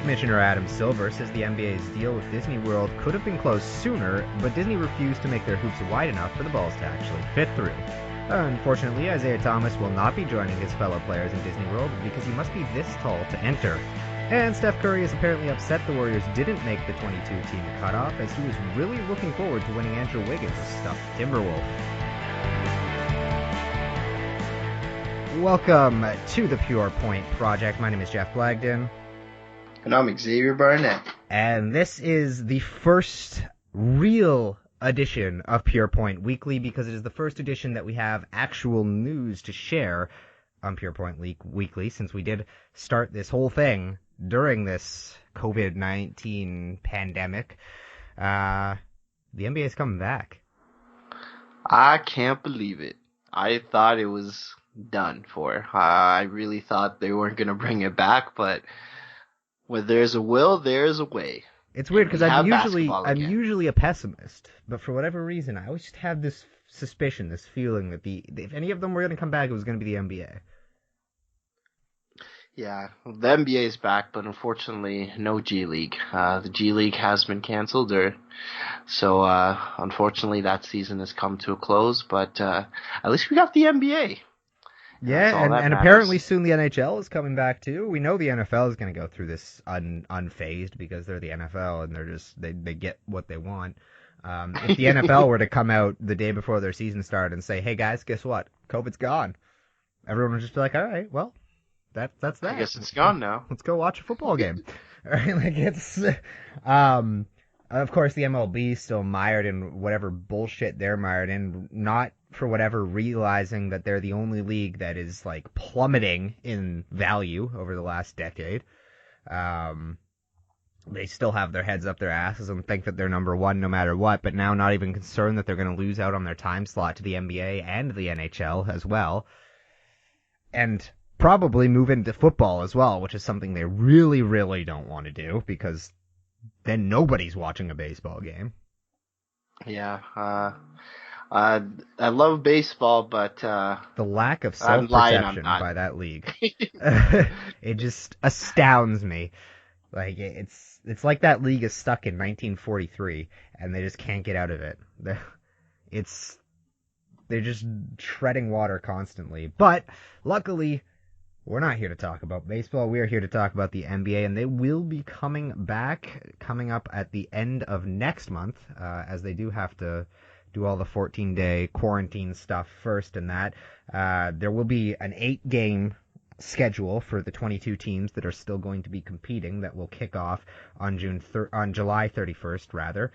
Commissioner Adam Silver says the NBA's deal with Disney World could have been closed sooner, but Disney refused to make their hoops wide enough for the balls to actually fit through. Unfortunately, Isaiah Thomas will not be joining his fellow players in Disney World because he must be this tall to enter. And Steph Curry is apparently upset the Warriors didn't make the 22-team cutoff, as he was really looking forward to winning Andrew Wiggins' stuffed Timberwolf. Welcome to the Pure Point Project. My name is Jeff Blagden. And I'm Xavier Barnett. And this is the first real edition of Pure Point Weekly, because it is the first edition that we have actual news to share on Pure Point Weekly, since we did start this whole thing during this COVID-19 pandemic. The NBA is coming back. I can't believe it. I thought it was done for. I really thought they weren't going to bring it back, but where there's a will, there's a way. It's weird because I'm usually a pessimist, but for whatever reason, I always just have this suspicion, this feeling that if any of them were going to come back, it was going to be the NBA. Yeah, the NBA is back, but unfortunately, no G League. The G League has been canceled, so unfortunately, that season has come to a close. But at least we got the NBA. Yeah, and apparently soon the NHL is coming back too. We know the NFL is going to go through this unfazed because they're the NFL and they get what they want. If the NFL were to come out the day before their season started and say, "Hey guys, guess what? COVID's gone," everyone would just be like, "All right, well, that's that. I guess it's gone now. Let's go watch a football game." Right? Like it's, of course, the MLB is still mired in whatever bullshit they're mired in, not for whatever realizing that they're the only league that is like plummeting in value over the last decade. They still have their heads up their asses and think that they're number one no matter what, but now not even concerned that they're going to lose out on their time slot to the NBA and the NHL as well. And probably move into football as well, which is something they really, really don't want to do because then nobody's watching a baseball game. Yeah, I love baseball, but the lack of self-perception by that league, it just astounds me. Like it's like that league is stuck in 1943 and they just can't get out of it. They're just treading water constantly. But luckily, we're not here to talk about baseball. We are here to talk about the NBA, and they will be coming up at the end of next month, as they do have to do all the 14-day quarantine stuff first and that. There will be an 8-game schedule for the 22 teams that are still going to be competing that will kick off on July 31st, rather.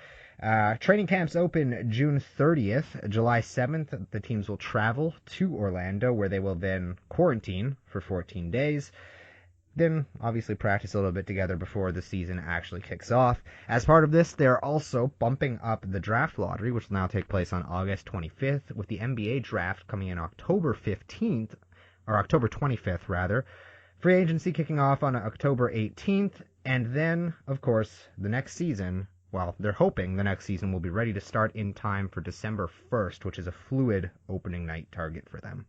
Training camps open June 30th. July 7th, the teams will travel to Orlando, where they will then quarantine for 14 days. Then, obviously, practice a little bit together before the season actually kicks off. As part of this, they're also bumping up the draft lottery, which will now take place on August 25th, with the NBA draft coming in October 15th, or October 25th, rather. Free agency kicking off on October 18th, and then, of course, the next season, well, they're hoping the next season will be ready to start in time for December 1st, which is a fluid opening night target for them.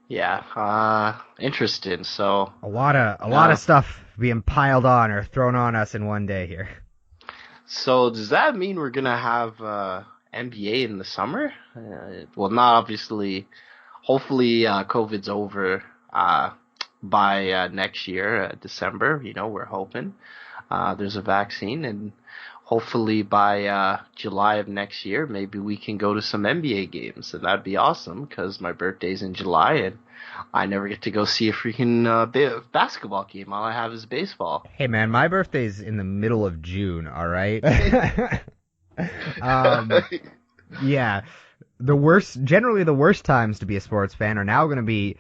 Yeah, interesting. So a lot of stuff being piled on or thrown on us in one day here. So does that mean we're gonna have NBA in the summer? Well, not obviously. Hopefully, COVID's over by next year, December. We're hoping there's a vaccine, and hopefully by July of next year, maybe we can go to some NBA games, and that'd be awesome because my birthday's in July, and I never get to go see a freaking basketball game. All I have is baseball. Hey, man, my birthday's in the middle of June, all right? Yeah. Generally the worst times to be a sports fan are now going to be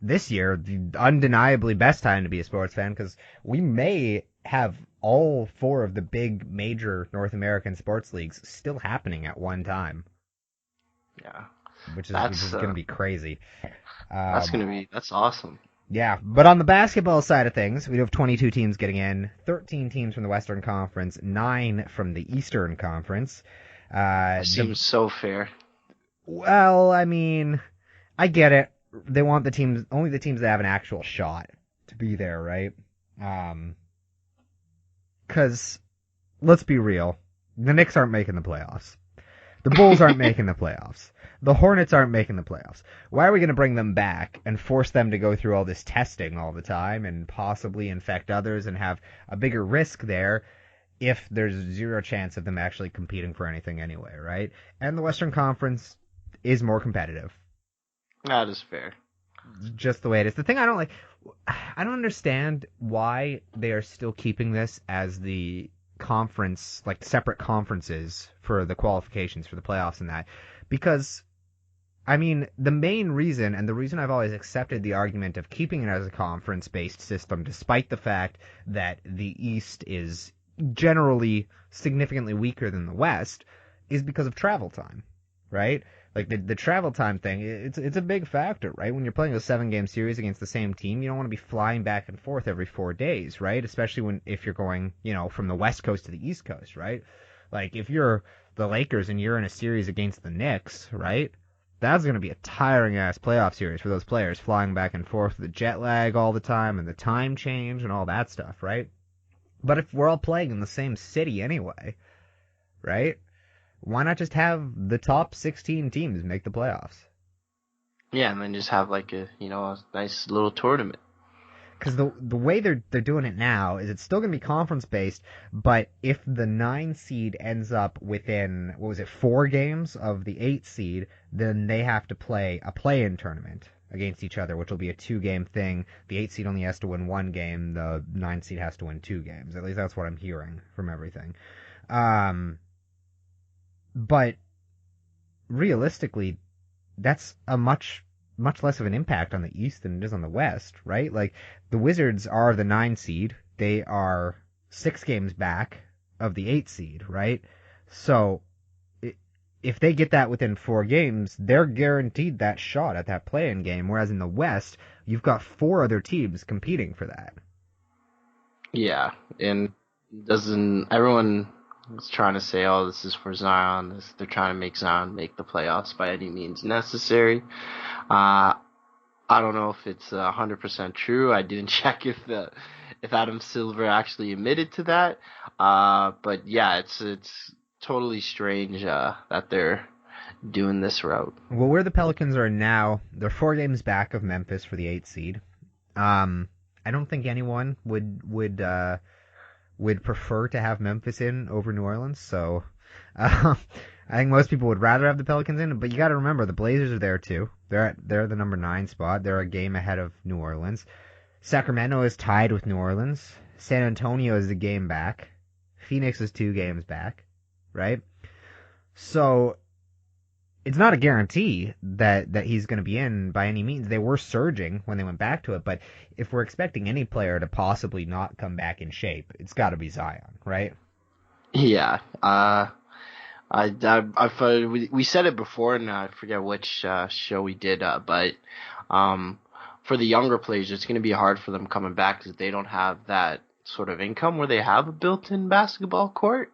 this year, the undeniably best time to be a sports fan, because we may have all 4 of the big major North American sports leagues still happening at one time. Yeah. Which is going to be crazy. That's awesome. Yeah, but on the basketball side of things, we have 22 teams getting in, 13 teams from the Western Conference, 9 from the Eastern Conference. Seems so fair. Well, I mean, I get it. They want only the teams that have an actual shot to be there, right? Because, let's be real, the Knicks aren't making the playoffs. The Bulls aren't making the playoffs. The Hornets aren't making the playoffs. Why are we going to bring them back and force them to go through all this testing all the time and possibly infect others and have a bigger risk there if there's zero chance of them actually competing for anything anyway, right? And the Western Conference is more competitive. That is fair. Just the way it is. The thing I don't understand why they are still keeping this as the conference, like separate conferences for the qualifications for the playoffs and that. Because, I mean, the main reason, and the reason I've always accepted the argument of keeping it as a conference-based system, despite the fact that the East is generally significantly weaker than the West, is because of travel time, right? Like, the travel time thing, it's a big factor, right? When you're playing a 7-game series against the same team, you don't want to be flying back and forth every 4 days, right? Especially if you're going, from the West Coast to the East Coast, right? Like, if you're the Lakers and you're in a series against the Knicks, right? That's going to be a tiring-ass playoff series for those players, flying back and forth with the jet lag all the time and the time change and all that stuff, right? But if we're all playing in the same city anyway, right? Why not just have the top 16 teams make the playoffs? Yeah, and then just have like a nice little tournament. Because the way they're doing it now is it's still going to be conference based, but if the 9 seed ends up within 4 games of the 8 seed, then they have to play a play-in tournament against each other, which will be a 2-game thing. The 8 seed only has to win 1 game. The 9 seed has to win 2 games. At least that's what I'm hearing from everything. But realistically, that's a much less of an impact on the East than it is on the West, right? Like, the Wizards are the 9 seed. They are 6 games back of the 8 seed, right? So, if they get that within 4 games, they're guaranteed that shot at that play-in game, whereas in the West, you've got 4 other teams competing for that. Yeah, and everyone is trying to say, oh, this is for Zion. They're trying to make Zion make the playoffs by any means necessary. I don't know if it's 100% true. I didn't check if Adam Silver actually admitted to that. But yeah, it's totally strange that they're doing this route. Well, where the Pelicans are now, they're 4 games back of Memphis for the 8th seed. I don't think anyone would prefer to have Memphis in over New Orleans, so I think most people would rather have the Pelicans in, but you got to remember the Blazers are there too. They're the number 9 spot. They're a game ahead of New Orleans. Sacramento is tied with New Orleans. San Antonio is a game back. Phoenix is 2 games back, right? So it's not a guarantee that he's going to be in by any means. They were surging when they went back to it, but if we're expecting any player to possibly not come back in shape, it's got to be Zion, right? Yeah. We said it before, and I forget which show we did, but for the younger players, it's going to be hard for them coming back because they don't have that sort of income where they have a built-in basketball court,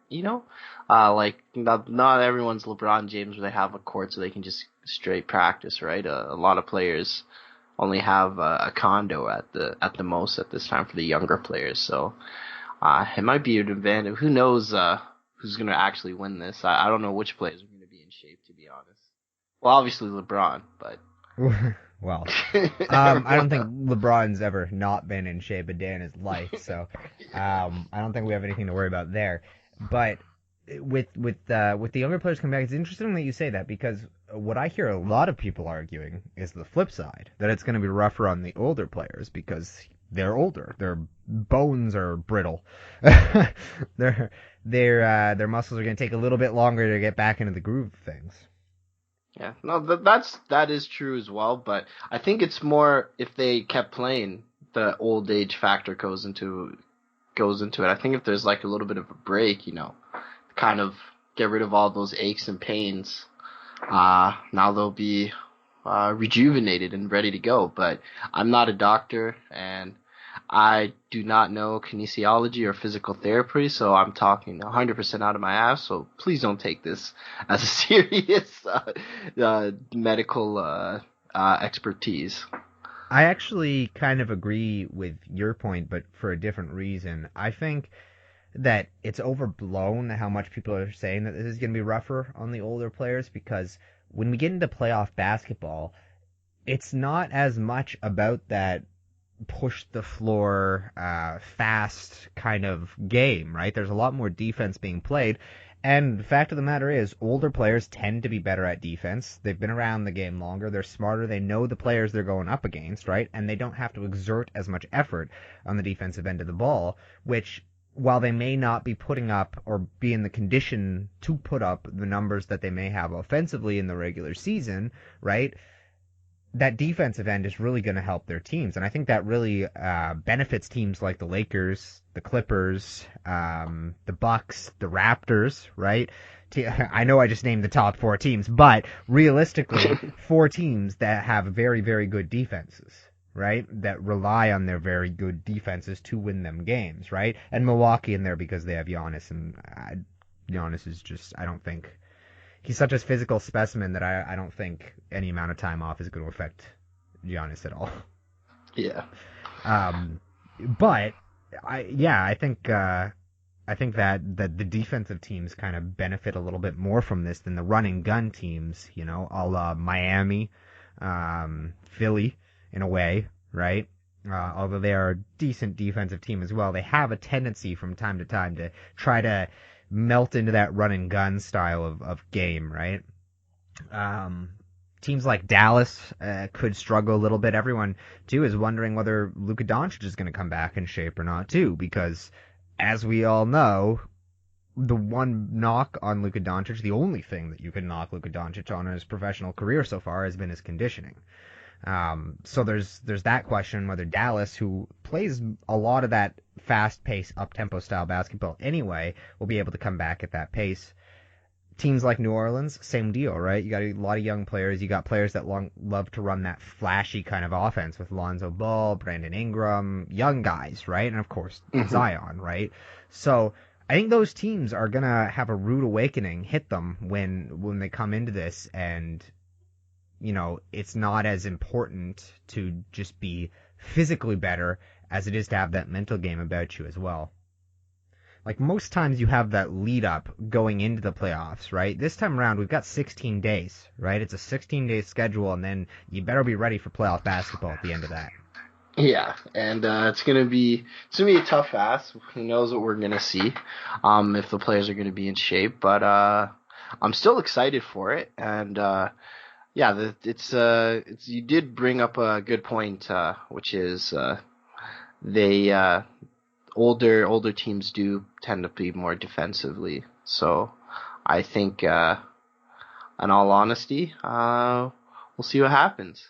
like not everyone's LeBron James where they have a court so they can just straight practice, right? A lot of players only have a condo at the most at this time for the younger players, so it might be an advantage. Who knows who's going to actually win this? I don't know which players are going to be in shape, to be honest. Well, obviously LeBron, but well, I don't think LeBron's ever not been in shape a day in his life, so I don't think we have anything to worry about there. But with the younger players coming back, it's interesting that you say that, because what I hear a lot of people arguing is the flip side, that it's going to be rougher on the older players because they're older, their bones are brittle, their muscles are going to take a little bit longer to get back into the groove of things. Yeah, no, that is true as well, but I think it's more if they kept playing, the old age factor goes into it. I think if there's like a little bit of a break, kind of get rid of all those aches and pains, now they'll be rejuvenated and ready to go. But I'm not a doctor, and I do not know kinesiology or physical therapy, so I'm talking 100% out of my ass, so please don't take this as a serious medical expertise. I actually kind of agree with your point, but for a different reason. I think that it's overblown how much people are saying that this is going to be rougher on the older players, because when we get into playoff basketball, it's not as much about that push the floor, fast kind of game, right? There's a lot more defense being played. And the fact of the matter is, older players tend to be better at defense. They've been around the game longer. They're smarter. They know the players they're going up against, right? And they don't have to exert as much effort on the defensive end of the ball, which, while they may not be putting up or be in the condition to put up the numbers that they may have offensively in the regular season, right? That defensive end is really going to help their teams. And I think that really benefits teams like the Lakers, the Clippers, the Bucks, the Raptors, right? I know I just named the top 4 teams, but realistically, 4 teams that have very, very good defenses, right? That rely on their very good defenses to win them games, right? And Milwaukee in there because they have Giannis, and Giannis is just, I don't think, he's such a physical specimen that I don't think any amount of time off is going to affect Giannis at all. Yeah. But I think that the defensive teams kind of benefit a little bit more from this than the run and gun teams, a la Miami, Philly in a way, right? Although they are a decent defensive team as well, they have a tendency from time to time to try to melt into that run and gun style of game, right? Teams like Dallas could struggle a little bit. Everyone, too, is wondering whether Luka Doncic is going to come back in shape or not, too, because, as we all know, the one knock on Luka Doncic, the only thing that you can knock Luka Doncic on in his professional career so far, has been his conditioning. So there's that question whether Dallas, who plays a lot of that fast-paced, up-tempo style basketball anyway, will be able to come back at that pace. Teams like New Orleans, same deal, right? You got a lot of young players. You got players that love to run that flashy kind of offense with Lonzo Ball, Brandon Ingram, young guys, right? And of course, Zion, right? So I think those teams are gonna have a rude awakening hit them when they come into this, and it's not as important to just be physically better as it is to have that mental game about you as well. Like, most times you have that lead up going into the playoffs, right? This time around, we've got 16 days, right? It's a 16-day schedule, and then you better be ready for playoff basketball at the end of that. Yeah, and it's gonna be a tough ask. Who knows what we're gonna see, if the players are gonna be in shape, but I'm still excited for it, and yeah, it's you did bring up a good point, which is they older teams do tend to be more defensively. So I think, in all honesty, we'll see what happens.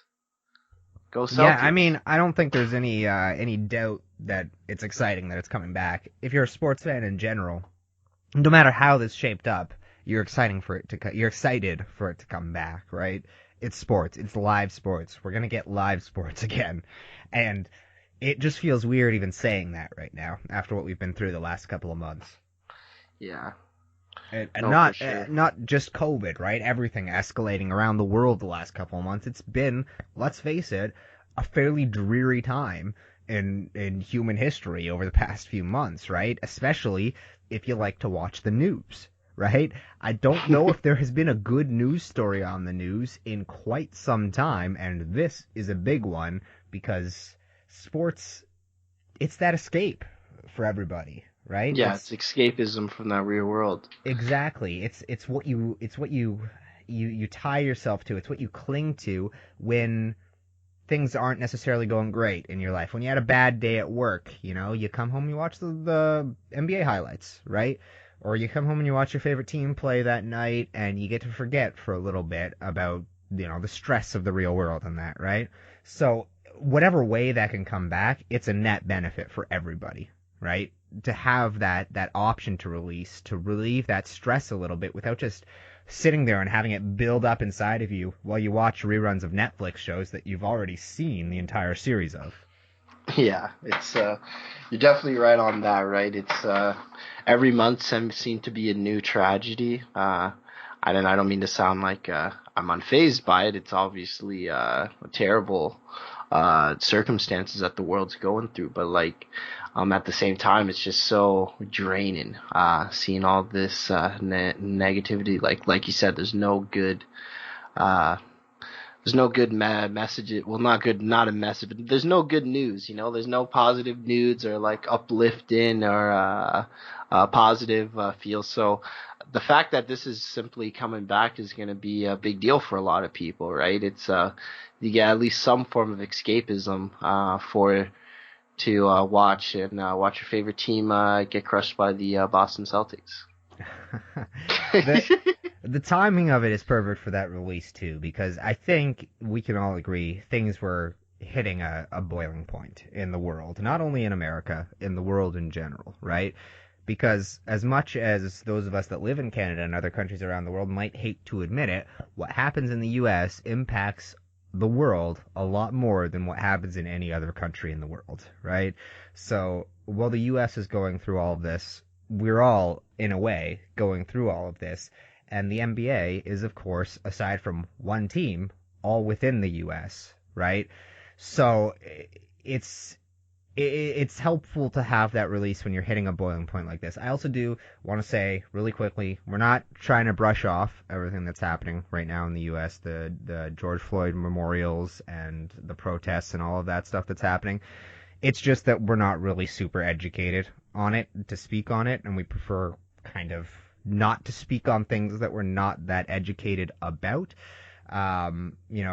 Go Celtics. Yeah, I mean, I don't think there's any doubt that it's exciting that it's coming back. If you're a sports fan in general, no matter how this shaped up, you're excited for it to come back, right? It's sports. It's live sports. We're going to get live sports again. And it just feels weird even saying that right now after what we've been through the last couple of months. Yeah. And No, not for sure. not just COVID, right? Everything escalating around the world the last couple of months. It's been, let's face it, a fairly dreary time in human history over the past few months, right? Especially if you like to watch the news, right? I don't know if there has been a good news story on the news in quite some time, and this is a big one because sports, it's that escape for everybody, right? Yeah, it's escapism from that real world. Exactly. It's what you tie yourself to. It's what you cling to when things aren't necessarily going great in your life. When you had a bad day at work, you come home, you watch the NBA highlights, right? Or you come home and you watch your favorite team play that night, and you get to forget for a little bit about, the stress of the real world and that, right? So whatever way that can come back, it's a net benefit for everybody, right? To have that option to relieve that stress a little bit without just sitting there and having it build up inside of you while you watch reruns of Netflix shows that you've already seen the entire series of. Yeah, it's you're definitely right on that, right? It's every month seems to be a new tragedy. I don't mean to sound like I'm unfazed by it. It's obviously a terrible circumstances that the world's going through. But like, at the same time, it's just so draining. Seeing all this negativity, like you said, uh, there's no good message. Well, not good, not a message, but there's no good news. There's no positive news or like uplifting or positive feel. So the fact that this is simply coming back is going to be a big deal for a lot of people, right? It's you get at least some form of escapism for to watch and watch your favorite team get crushed by the Boston Celtics. The timing of it is perfect for that release too, because I think we can all agree things were hitting a boiling point in the world, not only in America, in the world in general, right? Because as much as those of us that live in Canada and other countries around the world might hate to admit it, what happens in the U.S. impacts the world a lot more than what happens in any other country in the world, right? So while the U.S. is going through all of this, we're all, in a way, going through all of this. And the NBA is, of course, aside from one team, all within the U.S., right? So it's helpful to have that release when you're hitting a boiling point like this. I also do want to say really quickly, we're not trying to brush off everything that's happening right now in the U.S., the George Floyd memorials and the protests and all of that stuff that's happening. It's just that we're not really super educated on it to speak on it, and we prefer kind of not to speak on things that we're not that educated about.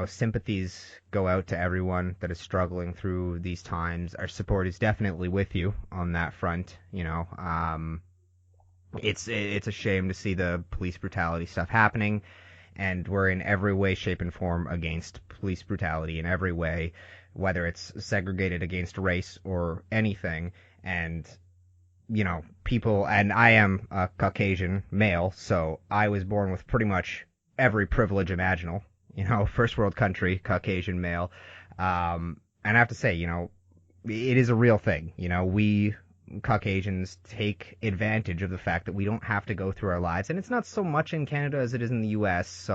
Sympathies go out to everyone that is struggling through these times. Our support is definitely with you on that front. It's a shame to see the police brutality stuff happening, and we're in every way, shape, and form against police brutality in every way, whether it's segregated against race or anything. And people, and I am a Caucasian male, so I was born with pretty much every privilege imaginable. First world country, Caucasian male. And I have to say, it is a real thing. We Caucasians take advantage of the fact that we don't have to go through our lives, and it's not so much in Canada as it is in the U.S.,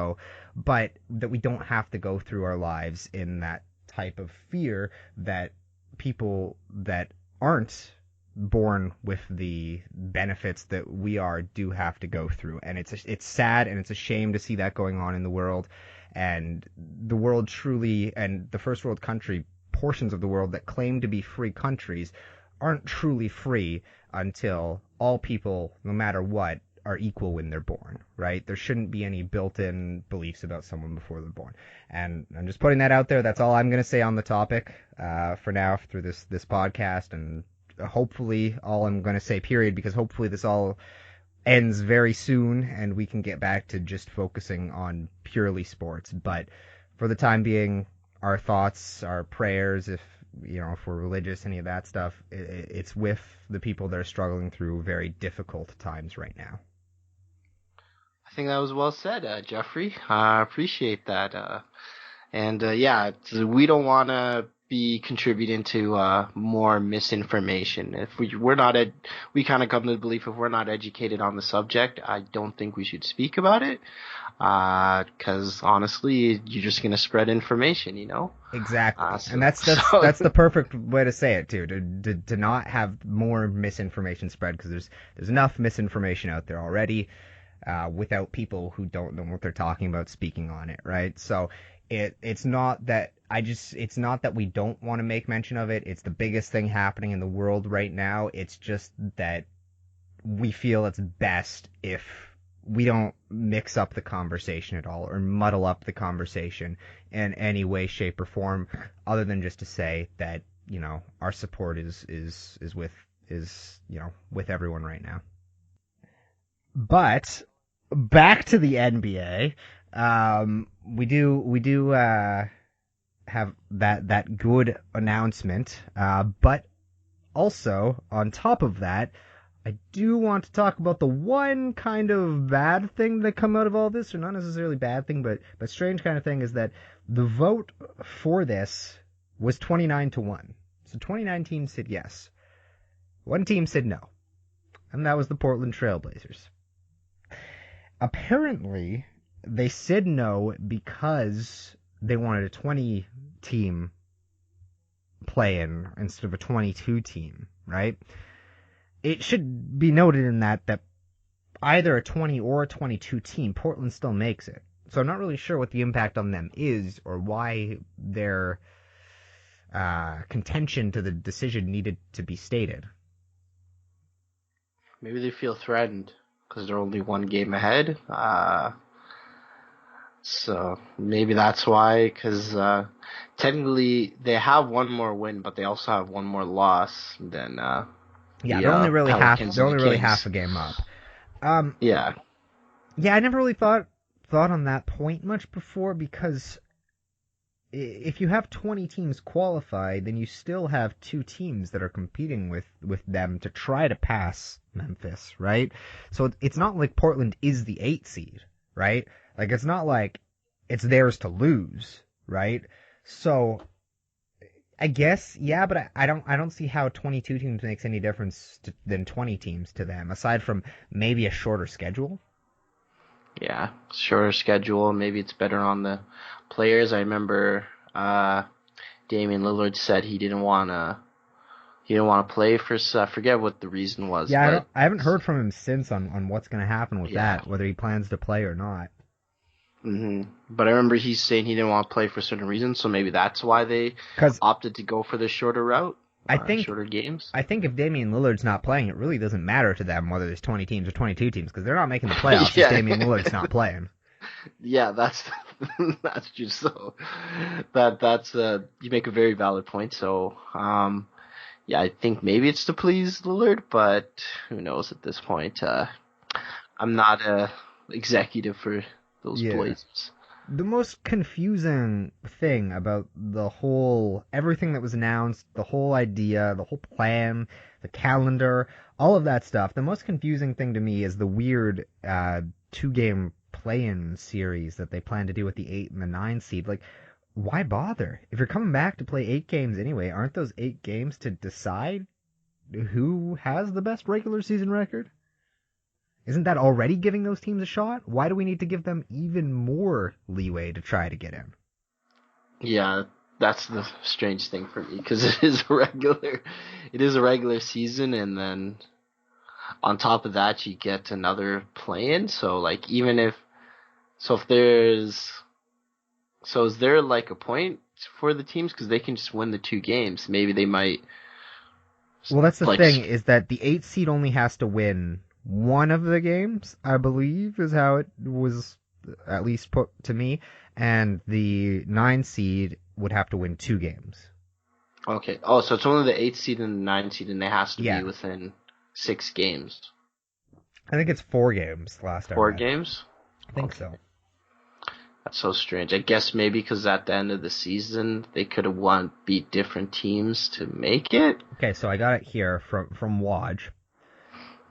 but that we don't have to go through our lives in that type of fear that people that aren't born with the benefits that we do have to go through. And it's sad, and it's a shame to see that going on in the world. And the world truly, and the first world country portions of the world that claim to be free countries aren't truly free until all people, no matter what, are equal when they're born, right? There shouldn't be any built-in beliefs about someone before they're born. And I'm just putting that out there. That's all I'm going to say on the topic for now through this podcast, and hopefully all I'm going to say, period, because hopefully this all ends very soon and we can get back to just focusing on purely sports. But for the time being, our thoughts, our prayers, if we're religious, any of that stuff, it's with the people that are struggling through very difficult times right now. I think that was well said, Jeffrey. I appreciate that. Yeah, we don't want to be contributing to more misinformation. If we kind of come to the belief if we're not educated on the subject, I don't think we should speak about it. Because honestly, you're just gonna spread information, Exactly, and that's the perfect way to say it too. To not have more misinformation spread, because there's enough misinformation out there already. Without people who don't know what they're talking about speaking on it, right? So it's not that we don't want to make mention of it. It's the biggest thing happening in the world right now. It's just that we feel it's best if we don't mix up the conversation at all or muddle up the conversation in any way, shape, or form, other than just to say that our support is with everyone right now. But back to the NBA, we do have that good announcement, but also on top of that, I do want to talk about the one kind of bad thing that come out of all this, or not necessarily bad thing, but strange kind of thing, is that the vote for this was 29-1. So 29 teams said yes. One team said no, and that was the Portland Trailblazers. Apparently, they said no because they wanted a 20-team play-in instead of a 22 team, right? It should be noted in that either a 20 or a 22 team, Portland still makes it. So I'm not really sure what the impact on them is or why their contention to the decision needed to be stated. Maybe they feel threatened because they're only one game ahead. So maybe that's why, because technically they have one more win, but they also have one more loss than they're only really Pelicans half a game up. Yeah, I never really thought on that point much before, because if you have 20 teams qualified, then you still have 2 teams that are competing with them to try to pass Memphis, right? So it's not like Portland is the 8 seed, right? Like, it's not like it's theirs to lose, right? So I guess, yeah, but I don't see how 22 teams makes any difference than 20 teams to them, aside from maybe a shorter schedule. Yeah, shorter schedule. Maybe it's better on the players. I remember Damian Lillard said he didn't want to play for. I forget what the reason was. Yeah, I haven't heard from him since on what's going to happen with that, whether he plans to play or not. But I remember he's saying he didn't want to play for certain reasons, so maybe that's why they opted to go for the shorter route. Shorter games. I think if Damian Lillard's not playing, it really doesn't matter to them whether there's 20 teams or 22 teams, because they're not making the playoffs if Damian Lillard's not playing. Yeah, that's true. So that's you make a very valid point. So yeah, I think maybe it's to please Lillard, but who knows at this point. I'm not a executive for those Blazers. The most confusing thing about everything that was announced, the whole idea, the whole plan, the calendar, all of that stuff, the most confusing thing to me is the weird 2-game play-in series that they plan to do with the 8 and the 9 seed. Like, why bother? If you're coming back to play 8 games anyway, aren't those 8 games to decide who has the best regular season record? Isn't that already giving those teams a shot? Why do we need to give them even more leeway to try to get in? Yeah, that's the strange thing for me, because it is a regular season, and then on top of that you get another play-in. So like, is there like a point for the teams, because they can just win the 2 games? Maybe they might. Well, that's the thing, is that the 8 seed only has to win one of the games, I believe, is how it was at least put to me, and the 9 seed would have to win 2 games. Okay. Oh, so it's only the 8 seed and the 9 seed, and they has to be within 6 games. I think it's 4 games last time. 4 games? I think so. That's so strange. I guess maybe because at the end of the season, they could have beat different teams to make it. Okay, so I got it here from Waj.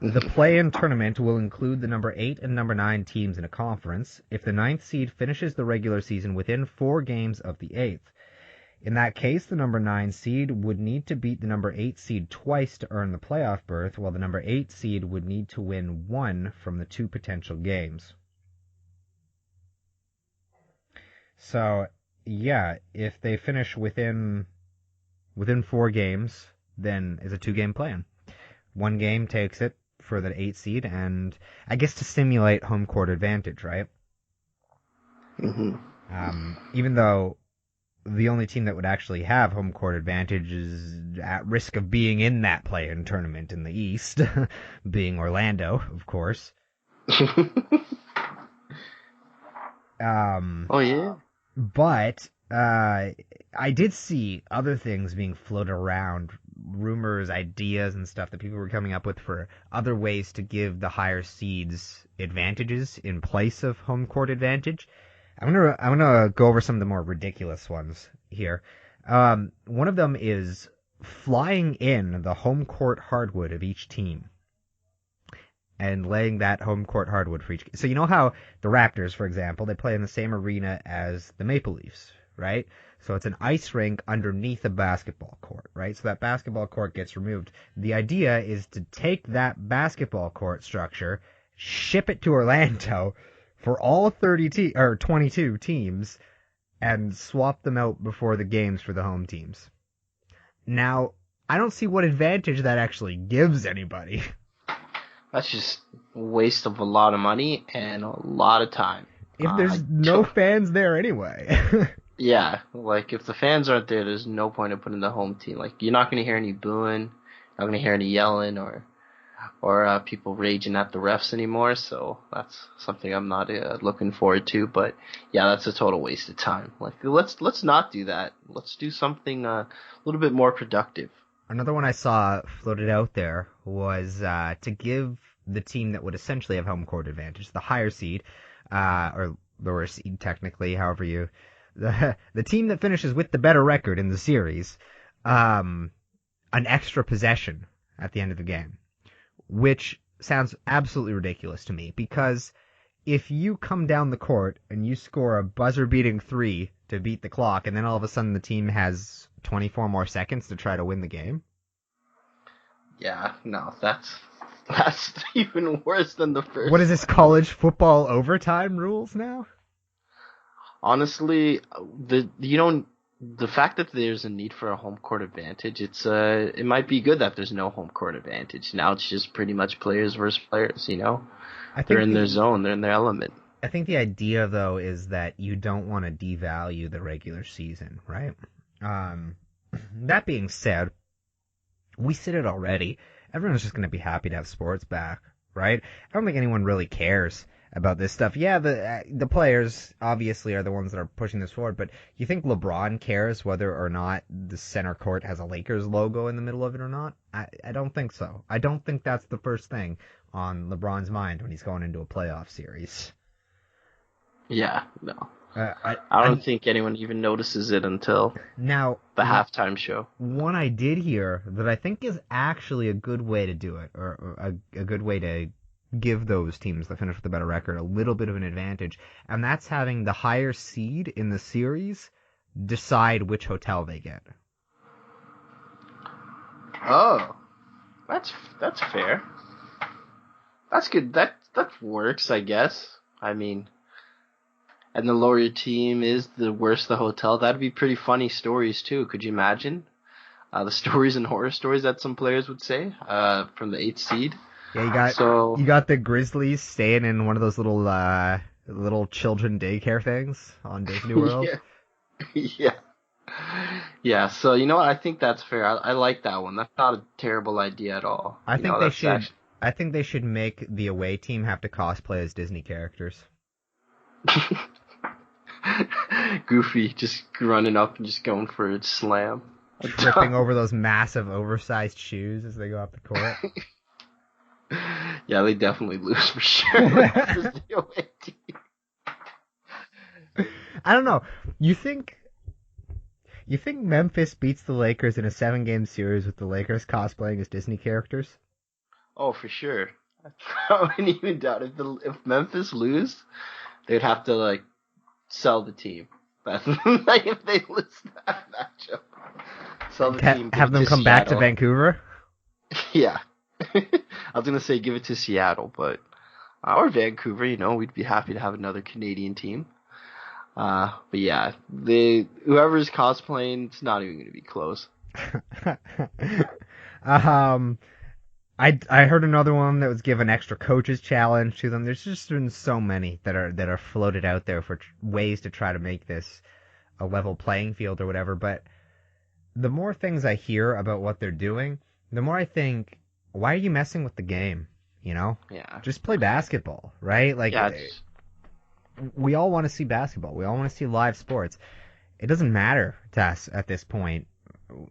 The play-in tournament will include the number 8 and number 9 teams in a conference if the 9th seed finishes the regular season within 4 games of the 8th. In that case, the number 9 seed would need to beat the number 8 seed twice to earn the playoff berth, while the number 8 seed would need to win 1 from the 2 potential games. So, yeah, if they finish within 4 games, then it's a 2-game play-in. 1 game takes it for the 8 seed, and I guess to simulate home court advantage, right? Even though the only team that would actually have home court advantage is at risk of being in that play-in tournament in the East, being Orlando, of course. Oh, yeah? But I did see other things being floated around, rumors, ideas, and stuff that people were coming up with for other ways to give the higher seeds advantages in place of home court advantage. I'm gonna go over some of the more ridiculous ones here. One of them is flying in the home court hardwood of each team and laying that home court hardwood for each. So you know how the Raptors, for example, they play in the same arena as the Maple Leafs, right? So it's an ice rink underneath a basketball court, right? So that basketball court gets removed. The idea is to take that basketball court structure, ship it to Orlando for all 22 teams, and swap them out before the games for the home teams. Now, I don't see what advantage that actually gives anybody. That's just a waste of a lot of money and a lot of time. If there's no fans there anyway. Yeah, like if the fans aren't there, there's no point in putting the home team. Like you're not gonna hear any booing, not gonna hear any yelling or people raging at the refs anymore. So that's something I'm not looking forward to. But yeah, that's a total waste of time. Like let's not do that. Let's do something a little bit more productive. Another one I saw floated out there was to give the team that would essentially have home court advantage, the higher seed, or lower seed technically, however you, the team that finishes with the better record in the series, an extra possession at the end of the game, which sounds absolutely ridiculous to me because if you come down the court and you score a buzzer-beating 3 to beat the clock, and then all of a sudden the team has 24 more seconds to try to win the game. Yeah, no, that's even worse than the first. What is this, college football overtime rules now? Honestly, the fact that there's a need for a home court advantage, it might be good that there's no home court advantage. Now it's just pretty much players versus players, you know? They're in their zone, they're in their element. I think the idea, though, is that you don't want to devalue the regular season, right? That being said, we said it already. Everyone's just going to be happy to have sports back, right? I don't think anyone really cares about this stuff. Yeah, the players obviously are the ones that are pushing this forward, but you think LeBron cares whether or not the center court has a Lakers logo in the middle of it or not? I don't think so. I don't think that's the first thing on LeBron's mind when he's going into a playoff series. Yeah, no. I don't think anyone even notices it until now the halftime show. One I did hear that I think is actually a good way to do it, or a good way to give those teams that finish with a better record a little bit of an advantage, and that's having the higher seed in the series decide which hotel they get. Oh, that's fair. That's good. That works, I guess. I mean, and the lower your team is, the worse the hotel. That'd be pretty funny stories too. Could you imagine the stories and horror stories that some players would say from the 8th seed? Yeah, you got the Grizzlies staying in one of those little children daycare things on Disney World. Yeah. So you know what? I think that's fair. I like that one. That's not a terrible idea at all. I think they should make the away team have to cosplay as Disney characters. Goofy just running up and just going for a slam. Tripping over those massive oversized shoes as they go up the court. Yeah, they definitely lose for sure. I don't know. You think Memphis beats the Lakers in a 7-game series with the Lakers cosplaying as Disney characters? Oh, for sure. I wouldn't even doubt it. If Memphis lose, they'd have to sell the team. If they lose that matchup, sell the team. Have them come back to Vancouver. Yeah. I was gonna say give it to Seattle, but or Vancouver. You know, we'd be happy to have another Canadian team. But yeah, whoever's cosplaying, it's not even gonna be close. I heard another one that was given extra coaches challenge to them. There's just been so many that are floated out there for ways to try to make this a level playing field or whatever. But the more things I hear about what they're doing, the more I think, why are you messing with the game? You know? Yeah. Just play basketball, right? We all want to see basketball. We all want to see live sports. It doesn't matter to us at this point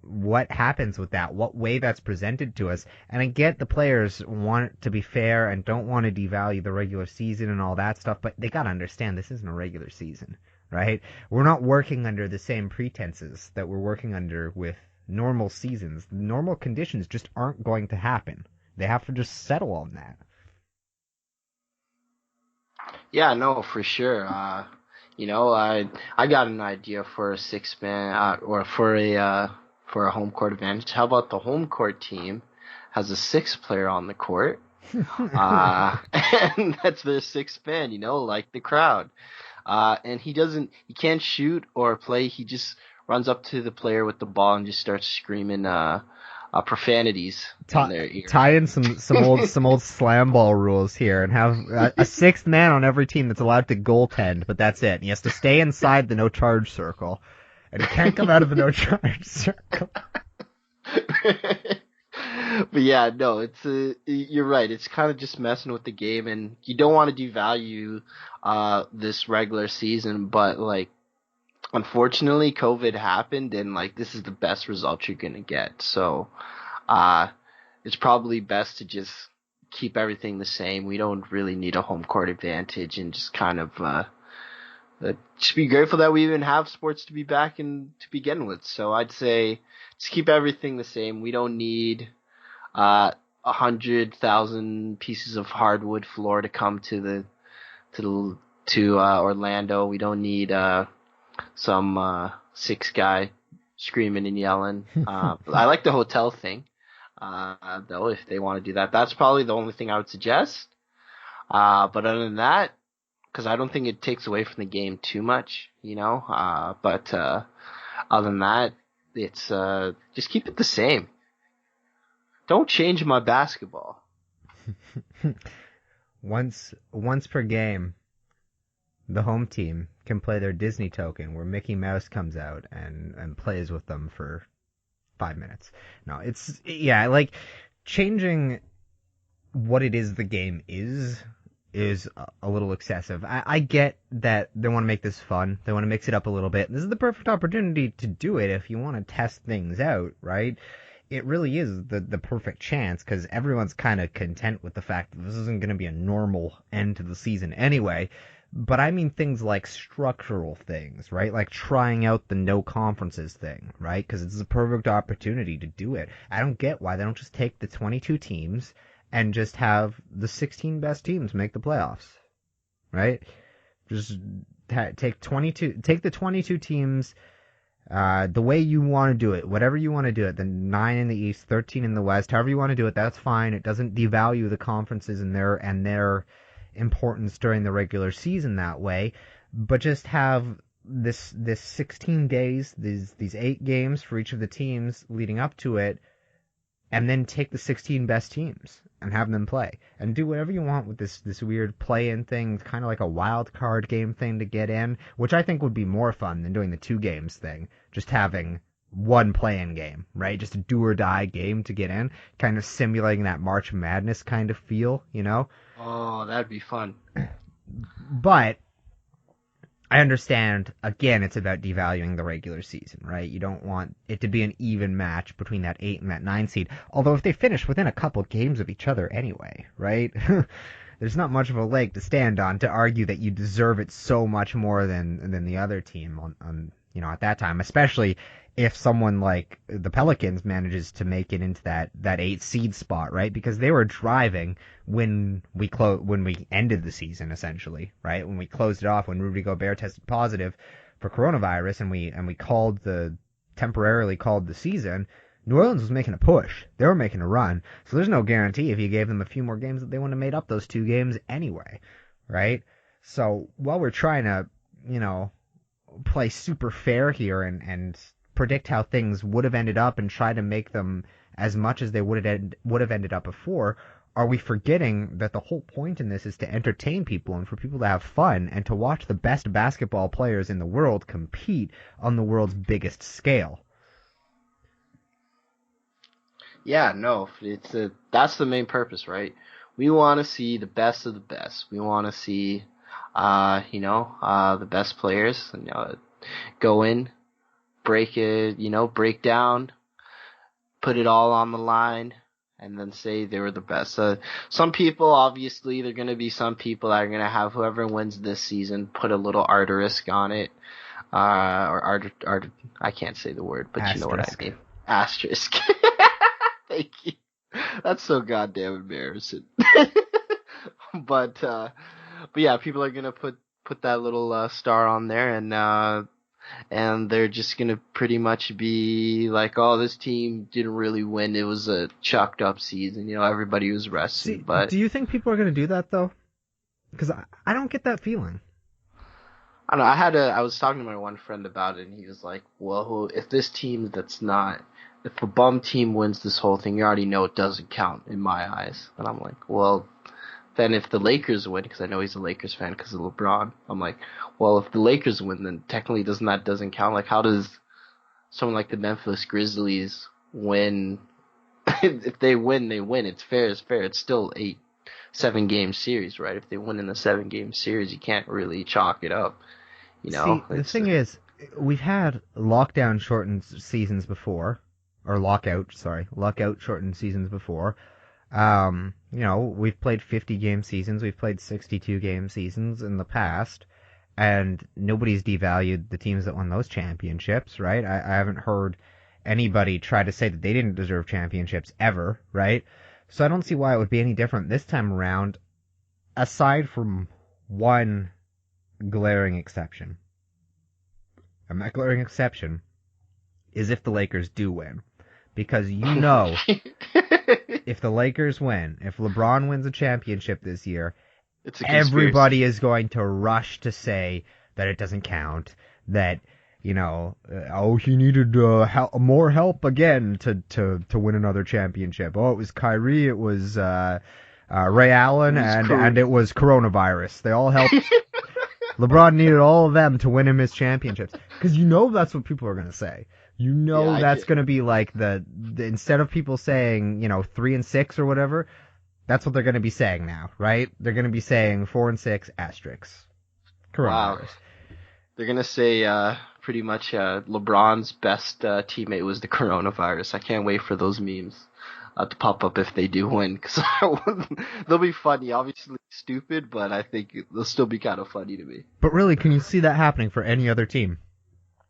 what happens with that, what way that's presented to us. And I get the players want to be fair and don't want to devalue the regular season and all that stuff, but they got to understand this isn't a regular season, right? We're not working under the same pretenses that we're working under with normal seasons. Normal conditions just aren't going to happen. They have to just settle on that. Yeah, no, for sure. I got an idea for a 6-man or for a home court advantage. How about the home court team has a 6th player on the court, and that's their 6th man, like the crowd. And he can't shoot or play. He just runs up to the player with the ball and just starts screaming profanities in their ear. Tie in some old slam ball rules here and have a sixth man on every team that's allowed to goaltend, but that's it. And he has to stay inside the no charge circle, and he can't come out of the no charge circle. But yeah, no, you're right. It's kind of just messing with the game, and you don't want to devalue this regular season, but like unfortunately COVID happened, and like this is the best result you're gonna get. So uh it's probably best to just keep everything the same. We don't really need a home court advantage, and just kind of just be grateful that we even have sports to be back in to begin with. So I'd say just keep everything the same. We don't need 100,000 pieces of hardwood floor to come to Orlando. We don't need some six guy screaming and yelling. I like the hotel thing, though, if they want to do that. That's probably the only thing I would suggest. But other than that, because I don't think it takes away from the game too much, you know. But other than that, it's just keep it the same. Don't change my basketball. Once per game, the home team can play their Disney token where Mickey Mouse comes out and plays with them for 5 minutes. No, like changing what it is the game is a little excessive. I get that they want to make this fun. They want to mix it up a little bit. This is the perfect opportunity to do it if you want to test things out, right? It really is the perfect chance because everyone's kind of content with the fact that this isn't going to be a normal end to the season anyway. But I mean things like structural things, right? Like trying out the no conferences thing, right? Because it's a perfect opportunity to do it. I don't get why they don't just take the 22 teams and just have the 16 best teams make the playoffs, right? Just take the 22 teams, the way you want to do it, whatever you want to do it, the 9 in the East, 13 in the West, however you want to do it, that's fine. It doesn't devalue the conferences and their importance during the regular season that way, but just have this 16 days, these 8 games for each of the teams leading up to it, and then take the 16 best teams and have them play and do whatever you want with this weird play-in thing, kind of like a wild card game thing to get in, which I think would be more fun than doing the 2 games thing, just having one play-in game, right? Just a do or die game to get in, kind of simulating that March Madness kind of feel, you know? Oh, that'd be fun. But I understand, again, it's about devaluing the regular season, right? You don't want it to be an even match between that 8 and that 9 seed. Although if they finish within a couple games of each other anyway, right? There's not much of a leg to stand on to argue that you deserve it so much more than the other team on at that time, especially if someone like the Pelicans manages to make it into that 8 seed spot, right? Because they were driving when we ended the season, essentially, right? When we closed it off, when Rudy Gobert tested positive for coronavirus, and we temporarily called the season. New Orleans was making a push. They were making a run. So there's no guarantee if you gave them a few more games that they wouldn't have made up those 2 games anyway, right? So while we're trying to, play super fair here and predict how things would have ended up and try to make them as much as they would have ended up before, are we forgetting that the whole point in this is to entertain people and for people to have fun and to watch the best basketball players in the world compete on the world's biggest scale? Yeah, no, that's the main purpose, right? We want to see the best of the best. We want to see, the best players, go in, break it, break down, put it all on the line, and then say they were the best. Some people, obviously, there are going to be some people that are going to have whoever wins this season put a little asterisk on it, I can't say the word, but asterisk. You know what I mean. Asterisk. Thank you. That's so goddamn embarrassing. But yeah, people are going to put that little star on there, and they're just going to pretty much be like, oh, this team didn't really win. It was a chalked up season. Everybody was rested. But do you think people are going to do that, though? Because I don't get that feeling. I don't know. I was talking to my one friend about it, and he was like, "Well, if this team that's not, if a bum team wins this whole thing, you already know it doesn't count in my eyes." And I'm like, "Well, then if the Lakers win, because I know he's a Lakers fan because of LeBron, I'm like, well, if the Lakers win, then technically doesn't count? Like, how does someone like the Memphis Grizzlies win? If they win, they win. It's fair. It's fair. It's still 7 game series, right? If they win in the 7 game series, you can't really chalk it up. You know, See, the it's thing is, we've had lockdown shortened seasons before, or lockout shortened seasons before. We've played 50 game seasons, we've played 62 game seasons in the past, and nobody's devalued the teams that won those championships, right? I haven't heard anybody try to say that they didn't deserve championships ever, right? So I don't see why it would be any different this time around, aside from one glaring exception. And that glaring exception is if the Lakers do win. Because if the Lakers win, if LeBron wins a championship this year, it's a conspiracy. everybody is going to rush to say that it doesn't count, that, he needed more help again to win another championship. Oh, it was Kyrie, it was Ray Allen, Who's and it was coronavirus. They all helped. LeBron needed all of them to win him his championships. Because that's what people are going to say. Yeah, I That's get. going to be like the instead of people saying, 3-6 or whatever, that's what they're going to be saying now, right? They're going to be saying 4-6 asterisks. Wow. Coronavirus. They're gonna say pretty much LeBron's best teammate was the coronavirus. I can't wait for those memes to pop up if they do win, because they'll be funny. Obviously stupid, but I think they'll still be kind of funny to me. But really, can you see that happening for any other team?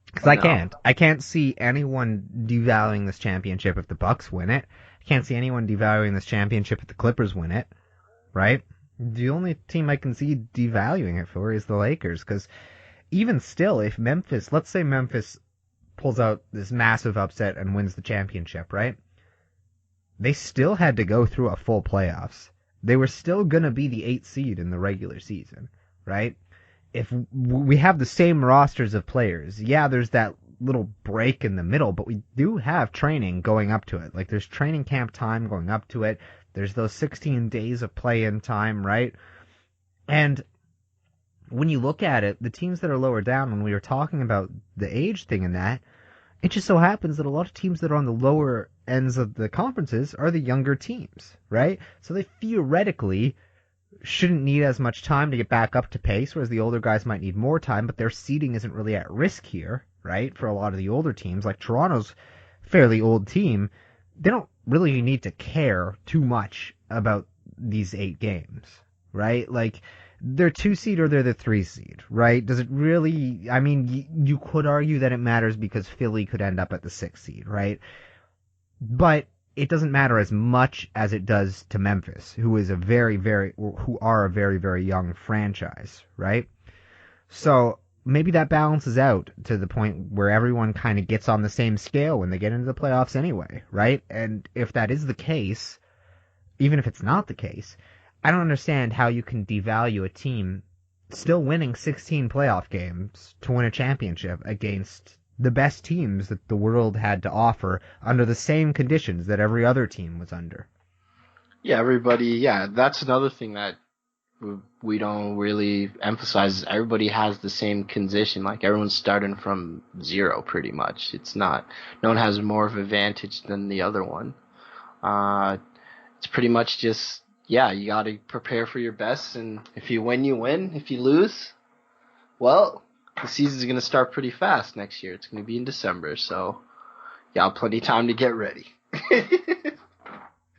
Because I No. can't. I can't see anyone devaluing this championship if the Bucks win it. I can't see anyone devaluing this championship if the Clippers win it, right? The only team I can see devaluing it for is the Lakers, because even still, if let's say Memphis pulls out this massive upset and wins the championship, right? They still had to go through a full playoffs. They were still going to be the 8th seed in the regular season, right? If we have the same rosters of players, yeah, there's that little break in the middle, but we do have training going up to it. Like, there's training camp time going up to it. There's those 16 days of play-in time, right? And when you look at it, the teams that are lower down, when we were talking about the age thing and that, it just so happens that a lot of teams that are on the lower ends of the conferences are the younger teams, right? So they theoretically shouldn't need as much time to get back up to pace, whereas the older guys might need more time, but their seeding isn't really at risk here, right? For a lot of the older teams, like Toronto's fairly old team, they don't really need to care too much about these 8 games, right? Like, they're 2 seed or they're the 3 seed, right? Does it really? I mean, you could argue that it matters because Philly could end up at the 6 seed, right? But it doesn't matter as much as it does to Memphis, who are a very, very young franchise, right? So maybe that balances out to the point where everyone kind of gets on the same scale when they get into the playoffs anyway, right? And if that is the case, even if it's not the case, I don't understand how you can devalue a team still winning 16 playoff games to win a championship against the best teams that the world had to offer under the same conditions that every other team was under. Yeah, everybody. Yeah, that's another thing that we don't really emphasize. Is everybody has the same condition. Like everyone's starting from zero, pretty much. It's not. No one has more of an advantage than the other one. Uh, it's pretty much just, yeah, you got to prepare for your best, and if you win, you win. If you lose, well, the season's going to start pretty fast next year. It's going to be in December, so you got plenty of time to get ready.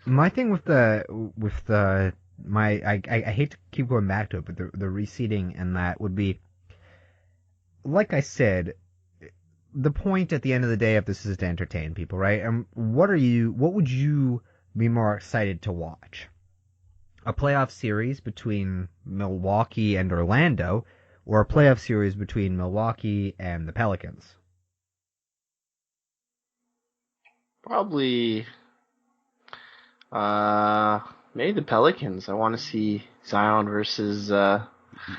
My thing with the I hate to keep going back to it, but the reseeding and that would be, like I said, the point at the end of the day of this is to entertain people, right? And what would you be more excited to watch? A playoff series between Milwaukee and Orlando, or a playoff series between Milwaukee and the Pelicans? Probably, uh, maybe the Pelicans. I want to see Zion versus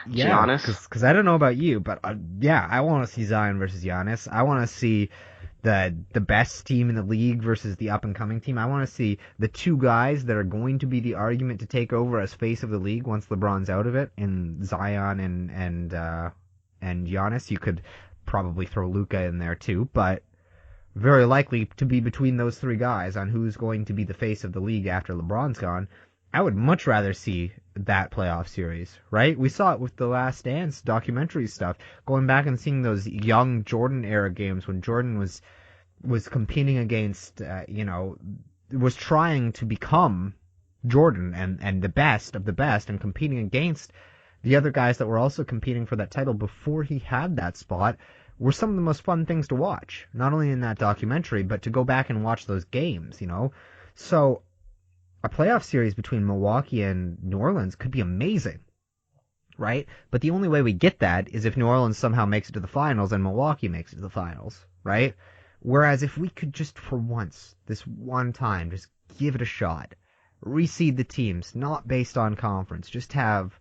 Yeah, Giannis. because I don't know about you, but yeah, I want to see Zion versus Giannis. I want to see the best team in the league versus the up and coming team. I want to see the two guys that are going to be the argument to take over as face of the league once LeBron's out of it, in Zion and Giannis. You could probably throw Luka in there too, but very likely to be between those three guys on who's going to be the face of the league after LeBron's gone. I would much rather see that playoff series, right? We saw it with the Last Dance documentary stuff, going back and seeing those young Jordan era games when Jordan was competing against, was trying to become Jordan and the best of the best and competing against the other guys that were also competing for that title before he had that spot, were some of the most fun things to watch. Not only in that documentary, but to go back and watch those games, So a playoff series between Milwaukee and New Orleans could be amazing, right? But the only way we get that is if New Orleans somehow makes it to the finals and Milwaukee makes it to the finals, right? Whereas if we could just for once, this one time, just give it a shot, reseed the teams, not based on conference, just have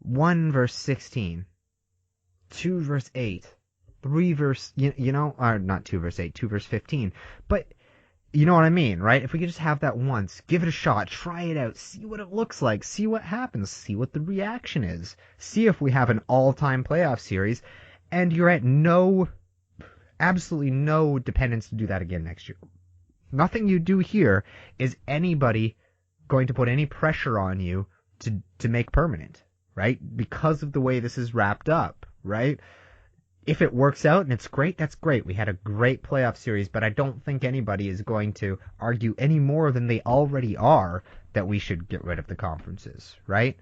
1 versus 16, 2 versus 8, 3 versus, or not 2 versus 8, 2 versus 15, but you know what I mean, right? If we could just have that once, give it a shot, try it out, see what it looks like, see what happens, see what the reaction is, see if we have an all-time playoff series, and you're at absolutely no dependence to do that again next year. Nothing you do here is anybody going to put any pressure on you to make permanent, right? Because of the way this is wrapped up, right? If it works out and it's great, that's great. We had a great playoff series, but I don't think anybody is going to argue any more than they already are that we should get rid of the conferences, right?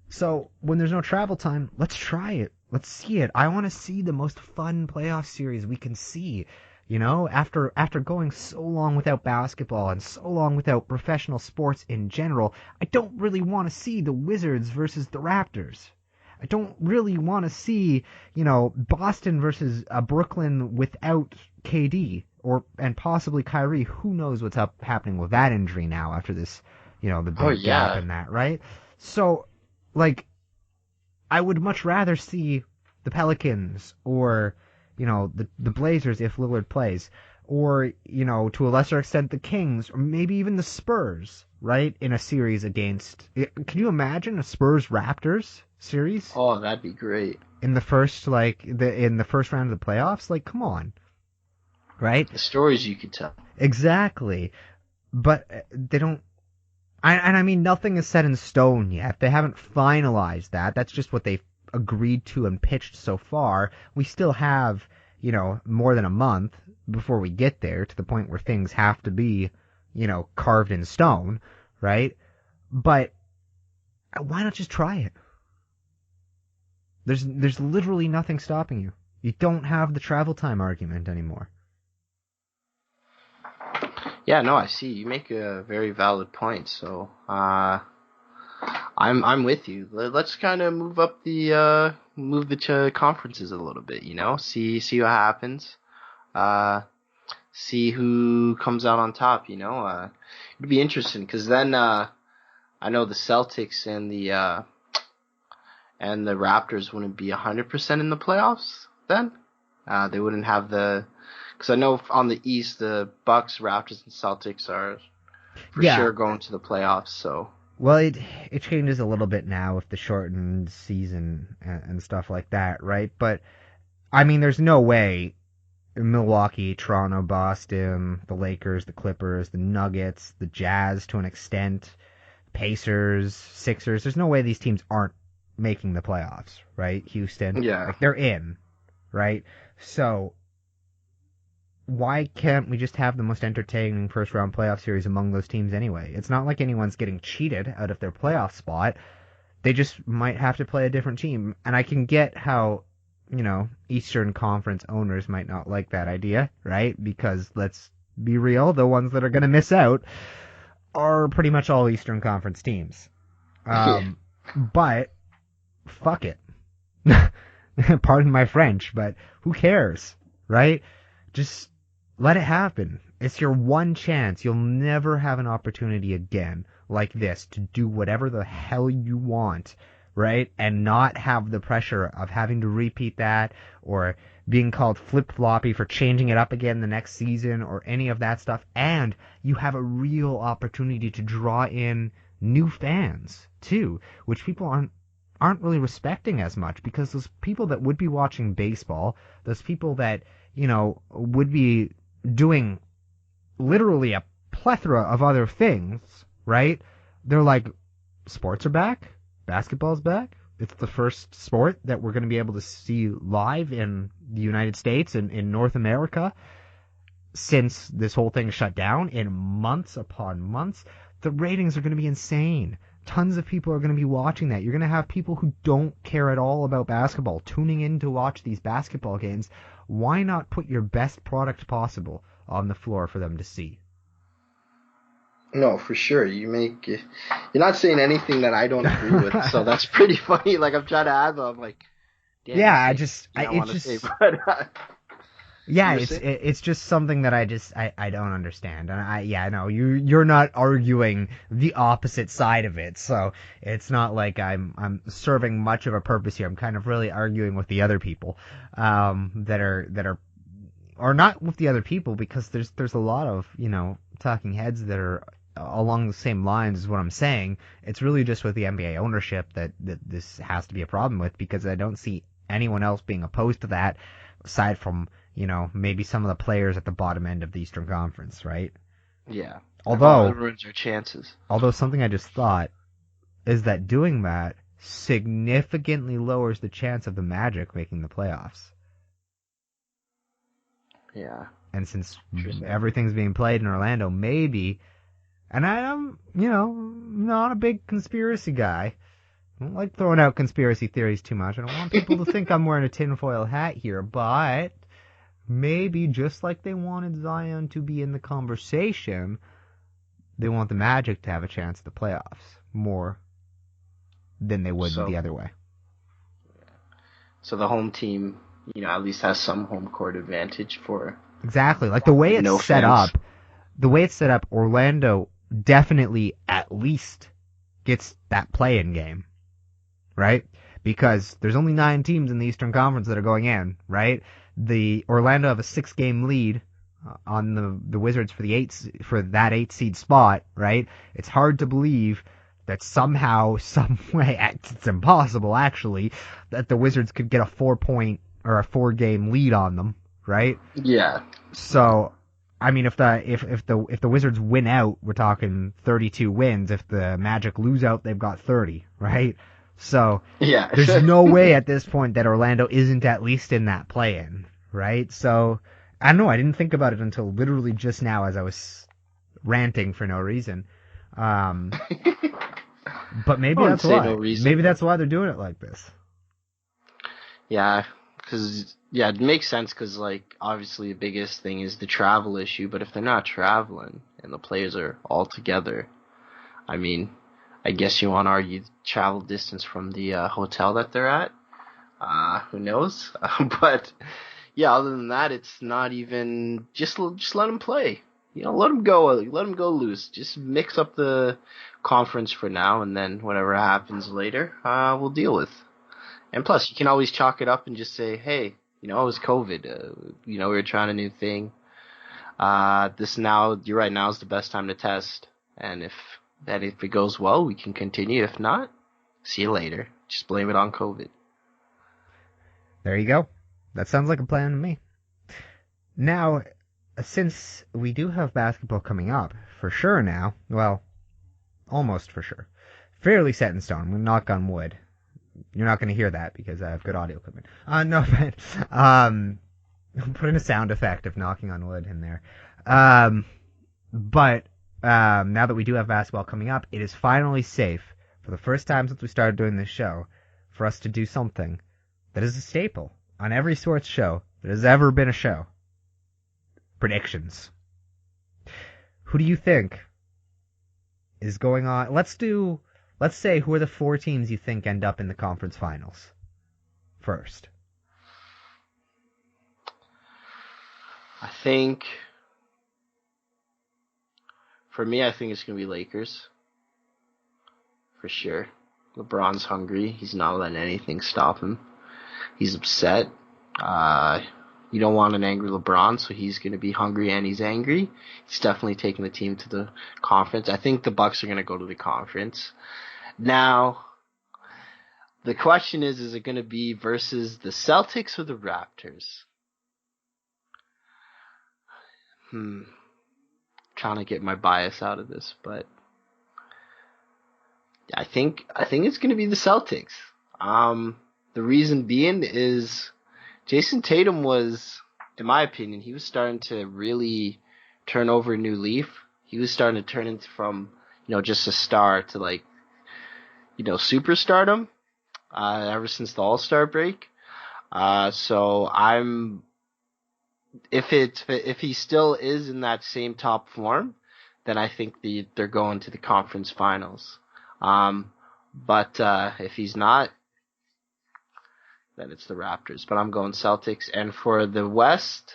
So when there's no travel time, let's try it. Let's see it. I want to see the most fun playoff series we can see. After going so long without basketball and so long without professional sports in general, I don't really want to see the Wizards versus the Raptors. I don't really want to see, Boston versus Brooklyn without KD and possibly Kyrie. Who knows what's happening with that injury now after this, the big gap in that, right? So, I would much rather see the Pelicans or, the Blazers if Lillard plays, or, to a lesser extent the Kings, or maybe even the Spurs, right, in a series against... Can you imagine a Spurs-Raptors series? Oh, that'd be great. In the first, in the first round of the playoffs? Come on. Right? The stories you could tell. Exactly. But they don't... I mean, nothing is set in stone yet. They haven't finalized that. That's just what they've agreed to and pitched so far. We still have, more than a month before we get there to the point where things have to be, carved in stone, right? But why not just try it? There's literally nothing stopping you. You don't have the travel time argument anymore. Yeah, no, I see. You make a very valid point. So, I'm with you. Let's kind of move up the conferences a little bit. See what happens. See who comes out on top. It'd be interesting because then I know the Celtics and the Raptors wouldn't be 100% in the playoffs. Then they wouldn't have because I know on the East, the Bucks, Raptors, and Celtics are for sure going to the playoffs. So, well, it changes a little bit now with the shortened season and stuff like that, right? But I mean, there's no way Milwaukee, Toronto, Boston, the Lakers, the Clippers, the Nuggets, the Jazz to an extent, Pacers, Sixers. There's no way these teams aren't making the playoffs, right? Houston, they're in, right? So why can't we just have the most entertaining first-round playoff series among those teams anyway? It's not like anyone's getting cheated out of their playoff spot. They just might have to play a different team. And I can get how, Eastern Conference owners might not like that idea, right? Because, let's be real, the ones that are going to miss out are pretty much all Eastern Conference teams. But, fuck it. Pardon my French, but who cares, right? Just let it happen. It's your one chance. You'll never have an opportunity again like this to do whatever the hell you want, right? And not have the pressure of having to repeat that or being called flip-floppy for changing it up again the next season or any of that stuff. And you have a real opportunity to draw in new fans too, which people aren't really respecting as much, because those people that would be watching baseball, those people that, would be doing literally a plethora of other things, right? They're like, sports are back, basketball's back. It's the first sport that we're going to be able to see live in the United States and in North America since this whole thing shut down in months upon months. The ratings are going to be insane. Tons of people are going to be watching that. You're going to have people who don't care at all about basketball tuning in to watch these basketball games. Why not put your best product possible on the floor for them to see? No, for sure. You're not saying anything that I don't agree with, so that's pretty funny. Like, I'm trying to add, though. I'm like, damn, yeah, I want to say, but yeah, it's just something that I don't understand, and I know you're not arguing the opposite side of it, so it's not like I'm serving much of a purpose here. I'm kind of really arguing with the other people, that are or not with the other people, because there's a lot of talking heads that are along the same lines as what I'm saying. It's really just with the NBA ownership that this has to be a problem with, because I don't see anyone else being opposed to that aside from maybe some of the players at the bottom end of the Eastern Conference, right? Yeah. Although it ruins your chances. Although something I just thought is that doing that significantly lowers the chance of the Magic making the playoffs. Yeah. And since everything's being played in Orlando, maybe, and I'm, not a big conspiracy guy. I don't like throwing out conspiracy theories too much. I don't want people to think I'm wearing a tinfoil hat here, but maybe just like they wanted Zion to be in the conversation, they want the Magic to have a chance at the playoffs more than they would the other way. So the home team, at least has some home court advantage for... Exactly. Like the way it's set up, Orlando definitely at least gets that play-in game, right? Because there's only 9 teams in the Eastern Conference that are going in, right? The Orlando have a 6-game lead on the Wizards for that 8 seed spot, right? It's hard to believe that somehow, some way, it's impossible actually, that the Wizards could get a 4-game lead on them, right? Yeah. So, I mean, if the Wizards win out, we're talking 32 wins. If the Magic lose out, they've got 30, right? So, yeah. There's no way at this point that Orlando isn't at least in that play-in, right? So, I don't know. I didn't think about it until literally just now as I was ranting for no reason. But maybe that's why. No reason, maybe that's why they're doing it like this. Yeah, it makes sense because, like, obviously the biggest thing is the travel issue, but if they're not traveling and the players are all together, I mean, I guess you want to argue travel distance from the hotel that they're at. Who knows? But, yeah, other than that, it's not even... Just let them play. Let them go loose. Just mix up the conference for now, and then whatever happens later, we'll deal with. And plus, you can always chalk it up and just say, hey, it was COVID. We were trying a new thing. You're right, now is the best time to test. And if it goes well, we can continue. If not, see you later. Just blame it on COVID. There you go. That sounds like a plan to me. Now, since we do have basketball coming up, for sure now, well, almost for sure, fairly set in stone, we'll knock on wood. You're not going to hear that because I have good audio equipment. No, but I'm putting a sound effect of knocking on wood in there. But now that we do have basketball coming up, it is finally safe, for the first time since we started doing this show, for us to do something that is a staple on every sports show that has ever been a show. Predictions. Who do you think is going on? Let's say who are the 4 teams you think end up in the conference finals first. I think, for me, I think it's going to be Lakers. For sure. LeBron's hungry. He's not letting anything stop him. He's upset. Uh, you don't want an angry LeBron, so he's going to be hungry and he's angry. He's definitely taking the team to the conference. I think the Bucks are going to go to the conference. Now, the question is it going to be versus the Celtics or the Raptors? Trying to get my bias out of this, but I think it's going to be the Celtics. The reason being is Jason Tatum was, in my opinion, he was starting to really turn over a new leaf. He was starting to turn into from, just a star to superstardom, ever since the All-Star break. So if he still is in that same top form, then I think they're going to the conference finals. But if he's not, then it's the Raptors. But I'm going Celtics. And for the West,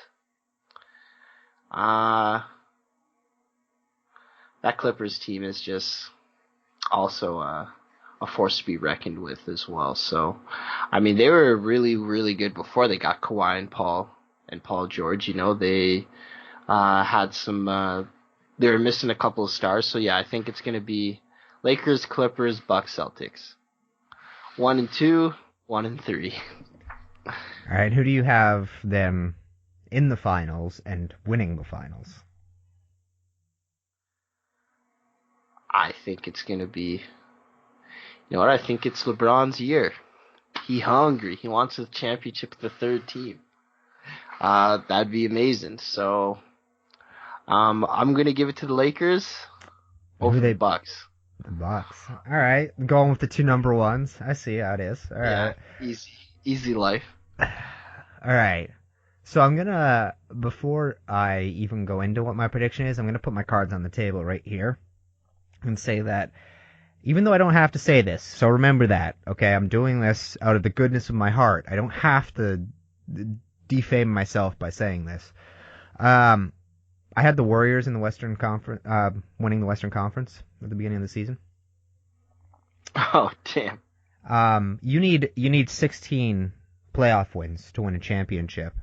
that Clippers team is just also a force to be reckoned with as well. So, I mean, they were really, really good before they got Kawhi and Paul George. They had some. They were missing a couple of stars. So yeah, I think it's going to be Lakers, Clippers, Bucks, Celtics. 1 and 2, 1 and 3. All right, who do you have them in the finals and winning the finals? I think it's going to be... You know what? I think it's LeBron's year. He hungry. He wants a championship with the third team. That'd be amazing. So, I'm going to give it to the Lakers over the Bucks. The Bucks. All right. Going with the two number ones. I see how it is. All right. Easy life. All right. So I'm going to, before I even go into what my prediction is, I'm going to put my cards on the table right here and say that even though I don't have to say this, so remember that, okay? I'm doing this out of the goodness of my heart. I don't have to defame myself by saying this. I had the Warriors in the Western Conference, winning the Western Conference at the beginning of the season. Oh, damn. You need 16 playoff wins to win a championship.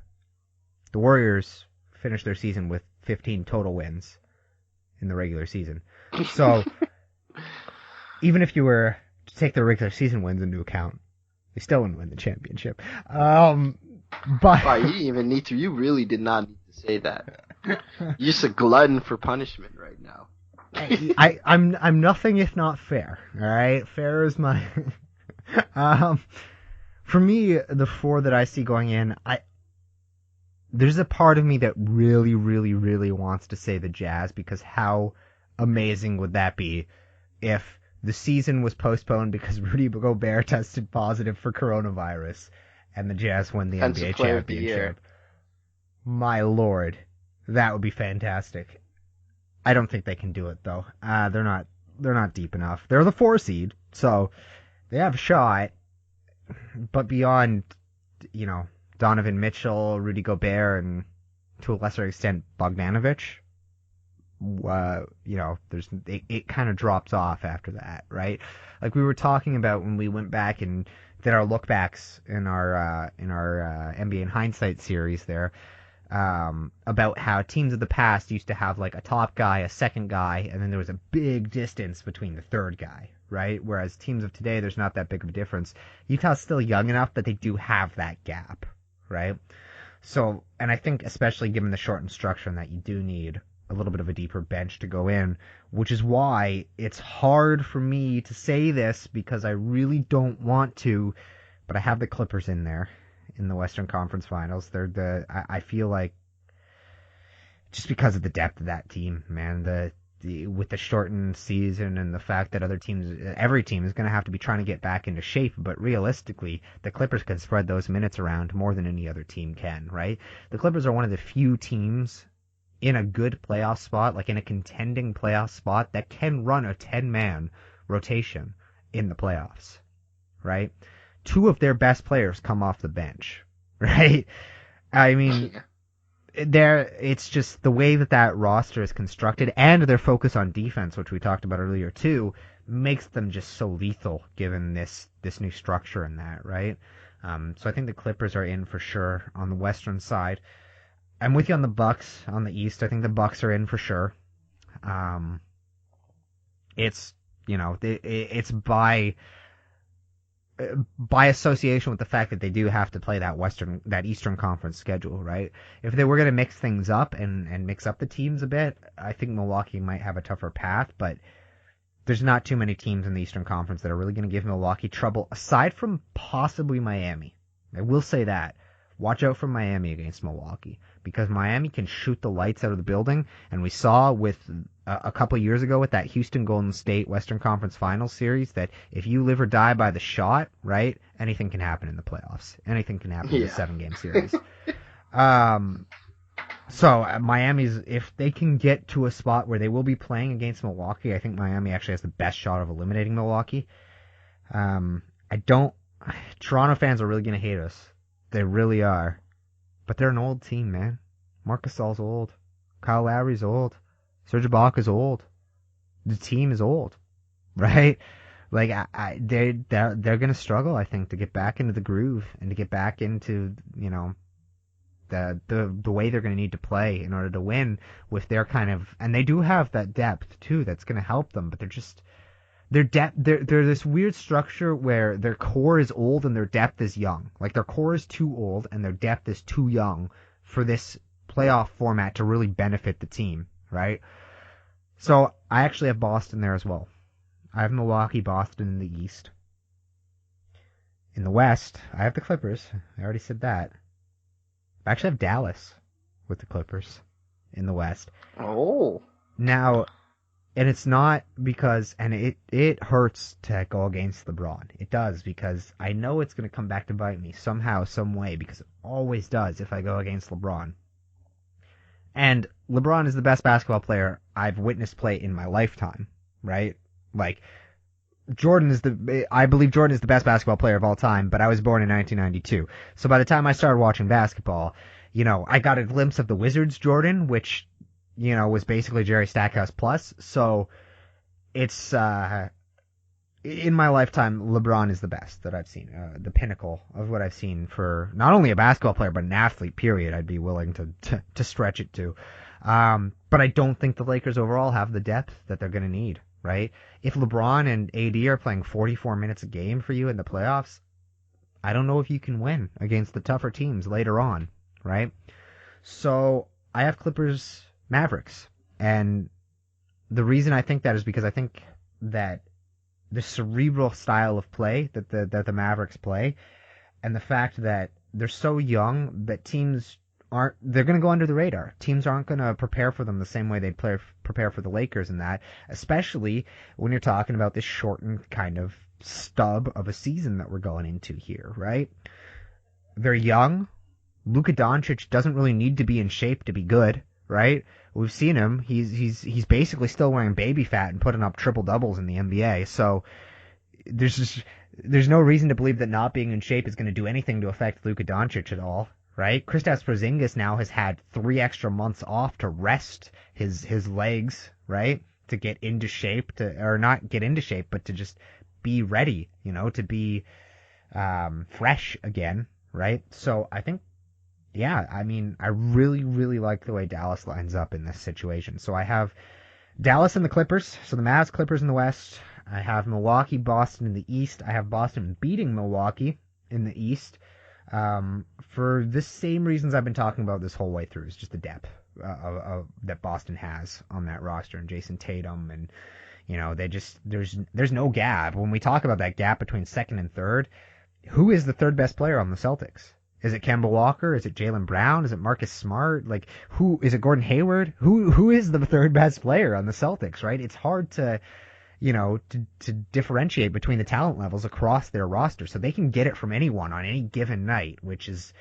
The Warriors finished their season with 15 total wins in the regular season. So, even if you were to take their regular season wins into account, they still wouldn't win the championship. But wow, you really did not need to say that. You're just a glutton for punishment right now. I'm nothing if not fair. All right, fair is my. For me, the four that I see going in, there's a part of me that really, really, really wants to say the Jazz, because how amazing would that be if the season was postponed because Rudy Gobert tested positive for coronavirus and the Jazz won the NBA championship? My lord, that would be fantastic. I don't think they can do it though. They're not deep enough. They're the 4 seed, so they have a shot. But beyond, Donovan Mitchell, Rudy Gobert, and to a lesser extent Bogdanovic, it kind of drops off after that, right? Like we were talking about when we went back and did our look backs in our NBA in Hindsight series there, about how teams of the past used to have like a top guy, a second guy, and then there was a big distance between the third guy, right? Whereas teams of today, there's not that big of a difference. Utah's still young enough that they do have that gap, right? So, and I think especially given the shortened structure and that you do need a little bit of a deeper bench to go in, which is why it's hard for me to say this because I really don't want to, but I have the Clippers in there in the Western Conference Finals. I feel like just because of the depth of that team, man, with the shortened season and the fact that every team is going to have to be trying to get back into shape, but realistically, the Clippers can spread those minutes around more than any other team can, right? The Clippers are one of the few teams in a good playoff spot, like in a contending playoff spot, that can run a 10-man rotation in the playoffs, right? 2 of their best players come off the bench, right? I mean, it's just the way that roster is constructed and their focus on defense, which we talked about earlier too, makes them just so lethal given this new structure and that, right? So I think the Clippers are in for sure on the Western side. I'm with you on the Bucks on the East. I think the Bucks are in for sure. It's it's by association with the fact that they do have to play that Eastern Conference schedule, right? If they were going to mix things up and mix up the teams a bit, I think Milwaukee might have a tougher path, but there's not too many teams in the Eastern Conference that are really going to give Milwaukee trouble, aside from possibly Miami. I will say that. Watch out for Miami against Milwaukee, because Miami can shoot the lights out of the building, and we saw with a couple years ago with that Houston Golden State Western Conference Finals series that if you live or die by the shot, right, anything can happen in the playoffs. Anything can happen in a 7-game series. So Miami's, if they can get to a spot where they will be playing against Milwaukee, I think Miami actually has the best shot of eliminating Milwaukee. Toronto fans are really going to hate us. They really are. But they're an old team, man. Marc Gasol's old. Kyle Lowry's old. Serge Ibaka's old. The team is old, right? Like they're going to struggle, I think, to get back into the groove and to get back into, the way they're going to need to play in order to win with their kind of, and they do have that depth too that's going to help them, but they're this weird structure where their core is old and their depth is young. Like their core is too old and their depth is too young for this playoff format to really benefit the team, right? So I actually have Boston there as well. I have Milwaukee, Boston in the East. In the West, I have the Clippers. I already said that. I actually have Dallas with the Clippers in the West. Oh. Now, and it's not because, and it hurts to go against LeBron. It does, because I know it's going to come back to bite me somehow, some way, because it always does if I go against LeBron. And LeBron is the best basketball player I've witnessed play in my lifetime, right? Like, I believe Jordan is the best basketball player of all time, but I was born in 1992. So by the time I started watching basketball, I got a glimpse of the Wizards Jordan, which, was basically Jerry Stackhouse plus. So it's, in my lifetime, LeBron is the best that I've seen, the pinnacle of what I've seen for not only a basketball player, but an athlete, period. I'd be willing to stretch it to. But I don't think the Lakers overall have the depth that they're going to need, right? If LeBron and AD are playing 44 minutes a game for you in the playoffs, I don't know if you can win against the tougher teams later on, right? So I have Clippers Mavericks. And the reason I think that is because I think that the cerebral style of play that the Mavericks play, and the fact that they're so young that they're going to go under the radar. Teams aren't going to prepare for them the same way they'd prepare for the Lakers in that, especially when you're talking about this shortened kind of stub of a season that we're going into here, right? They're young. Luka Doncic doesn't really need to be in shape to be good, right? We've seen him. He's basically still wearing baby fat and putting up triple doubles in the NBA. So there's no reason to believe that not being in shape is going to do anything to affect Luka Doncic at all, right? Kristaps Porzingis now has had 3 extra months off to rest his legs, right? To get into shape, or not get into shape, but to just be ready, to be fresh again, right? So I think, I really, really like the way Dallas lines up in this situation. So I have Dallas and the Clippers. So the Mavs, Clippers in the West. I have Milwaukee, Boston in the East. I have Boston beating Milwaukee in the East. For the same reasons I've been talking about this whole way through. It's just the depth that Boston has on that roster, and Jason Tatum, and there's no gap. When we talk about that gap between second and third, who is the third best player on the Celtics? Is it Kemba Walker? Is it Jaylen Brown? Is it Marcus Smart? Like, who is it? Gordon Hayward? Who is the third best player on the Celtics? Right? It's hard to differentiate between the talent levels across their roster, so they can get it from anyone on any given night, which is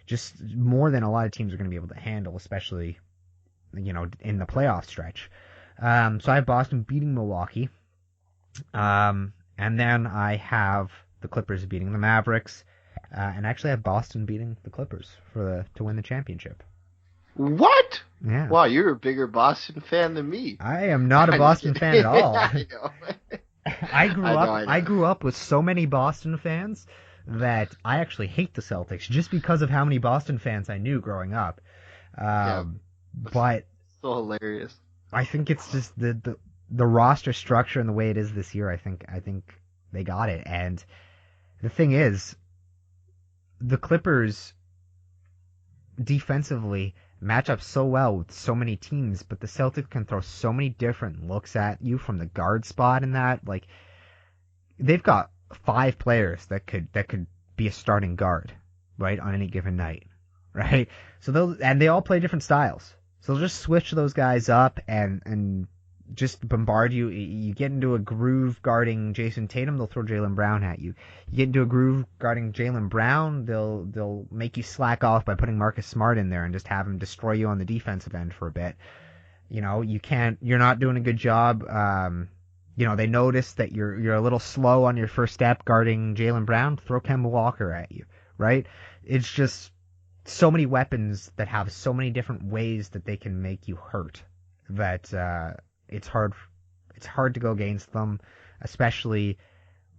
just more than a lot of teams are going to be able to handle, especially in the playoff stretch. So I have Boston beating Milwaukee, and then I have the Clippers beating the Mavericks. And actually, I have Boston beating the Clippers to win the championship. What? Yeah. Wow, you're a bigger Boston fan than me. I am not a Boston fan at all. I know. I grew I know, up I I know. grew up with so many Boston fans that I actually hate the Celtics just because of how many Boston fans I knew growing up. Yeah, that's But so hilarious. I think it's just the roster structure and the way it is this year. I think they got it. And the thing is, the Clippers defensively match up so well with so many teams, but the Celtics can throw so many different looks at you from the guard spot in that. Like they've got 5 players that could be a starting guard, right, on any given night, right? So they all play different styles. So they'll just switch those guys up and just bombard you. You get into a groove guarding Jason Tatum, they'll throw Jaylen Brown at you. You get into a groove guarding Jaylen Brown, they'll make you slack off by putting Marcus Smart in there and just have him destroy you on the defensive end for a bit. You're not doing a good job. They notice that you're a little slow on your first step guarding Jaylen Brown, throw Kemba Walker at you, right? It's just so many weapons that have so many different ways that they can make you hurt that it's hard to go against them, especially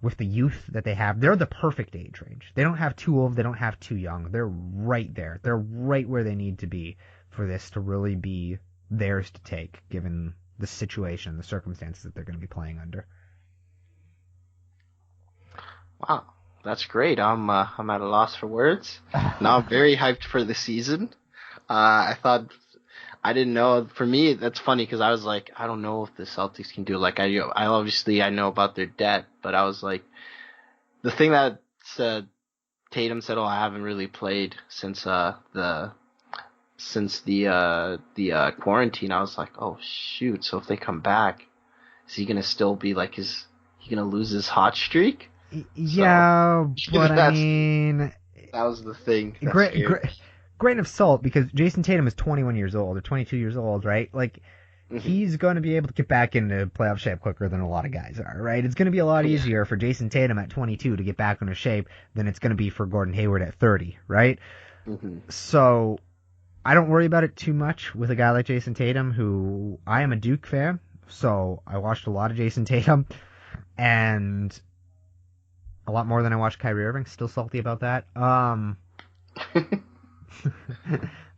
with the youth that they have. They're the perfect age range. They don't have too old, they don't have too young. They're right there. They're right where they need to be for this to really be theirs to take, given the situation, the circumstances that they're going to be playing under. Wow, that's great. I'm at a loss for words. Now I'm very hyped for the season. I thought I didn't know. For me, that's funny because I was like, I don't know if the Celtics can do it. Like I obviously I know about their debt, but I was like, the thing that said Tatum said, "Oh, I haven't really played since the quarantine." I was like, "Oh shoot!" So if they come back, is he gonna still be like he gonna lose his hot streak? So Yeah, but I that's mean, that was the thing that great, scared great, grain of salt because Jason Tatum is 21 years old or 22 years old, right? Like me. he's going to be able to get back into playoff shape quicker than a lot of guys are, right? It's going to be a lot Yeah. easier for Jason Tatum at 22 to get back into shape than it's going to be for Gordon Hayward at 30, right? hmm So I don't worry about it too much with a guy like Jason Tatum, who I am a Duke fan, so I watched a lot of Jason Tatum, and a lot more than I watched Kyrie Irving. Still salty about that.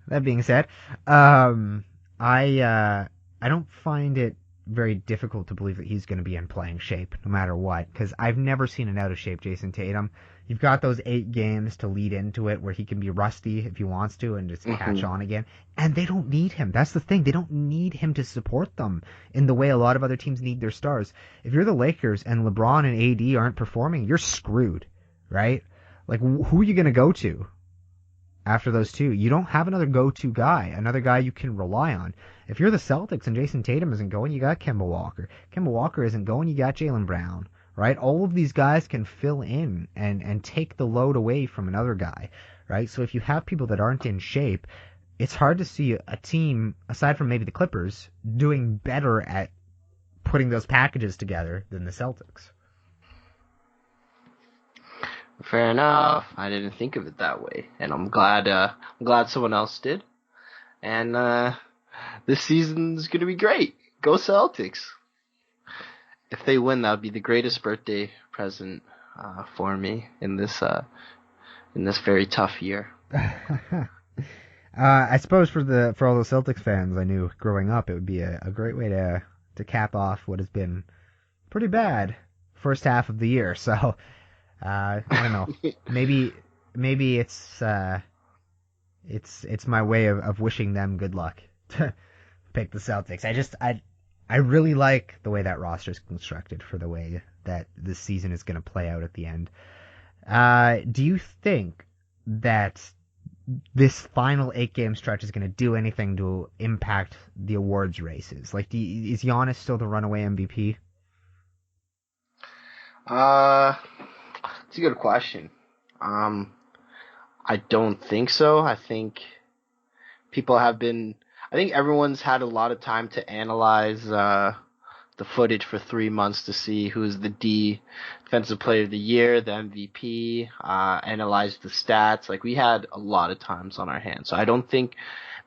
That being said, um, I don't find it very difficult to believe that he's going to be in playing shape no matter what, because I've never seen an out of shape Jason Tatum. You've got those 8 games to lead into it where he can be rusty if he wants to and just catch hmm on again. And they don't need him. That's the thing. They don't need him to support them in the way a lot of other teams need their stars. If you're the Lakers and LeBron and AD aren't performing, you're screwed, right? Like, who are you going to go to after those two? You don't have another go-to guy, another guy you can rely on. If you're the Celtics and Jason Tatum isn't going, you got Kemba Walker. Kemba Walker isn't going, you got Jaylen Brown, right? All of these guys can fill in and take the load away from another guy, right? So if you have people that aren't in shape, it's hard to see a team, aside from maybe the Clippers, doing better at putting those packages together than the Celtics. Fair enough. I didn't think of it that way, and I'm glad someone else did. And this season's gonna be great. Go Celtics! If they win, that would be the greatest birthday present for me in this very tough year. I suppose for all the Celtics fans I knew growing up, it would be a great way to cap off what has been pretty bad first half of the year. So I don't know. Maybe it's my way of wishing them good luck to pick the Celtics. I really like the way that roster is constructed for the way that this season is going to play out at the end. Do you think that this final 8 game stretch is going to do anything to impact the awards races? Like, is Giannis still the runaway MVP? Uh, it's a good question. Um, I don't think so. People have been. I think everyone's had a lot of time to analyze the footage for 3 months to see who's the defensive player of the year, the MVP, analyze the stats. Like we had a lot of times on our hands. So I don't think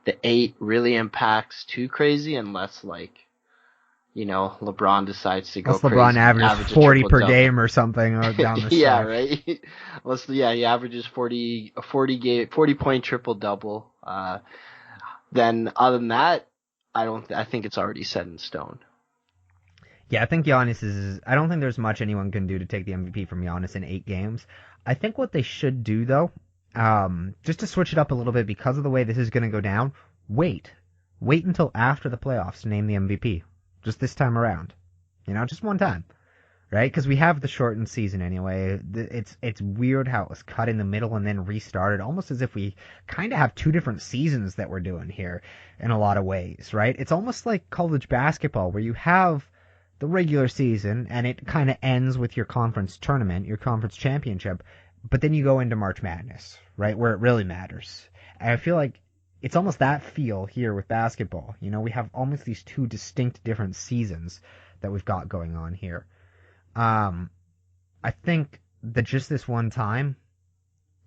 the 8 really impacts too crazy unless like LeBron decides to go Unless LeBron crazy, averages average a 40 triple per double. game or something down the Yeah, stretch. right. He averages 40 point triple double. Then other than that, I think it's already set in stone. Yeah, I think Giannis is. I don't think there's much anyone can do to take the MVP from Giannis in 8 games. I think what they should do, though, just to switch it up a little bit because of the way this is going to go down, wait. Wait until after the playoffs to name the MVP. Just this time around. Just one time. Right? Because we have the shortened season anyway. It's weird how it was cut in the middle and then restarted, almost as if we kind of have two different seasons that we're doing here in a lot of ways, right? It's almost like college basketball where you have the regular season and it kind of ends with your conference tournament, your conference championship, but then you go into March Madness, right? Where it really matters. And I feel like it's almost that feel here with basketball. We have almost these two distinct different seasons that we've got going on here. I think that just this one time,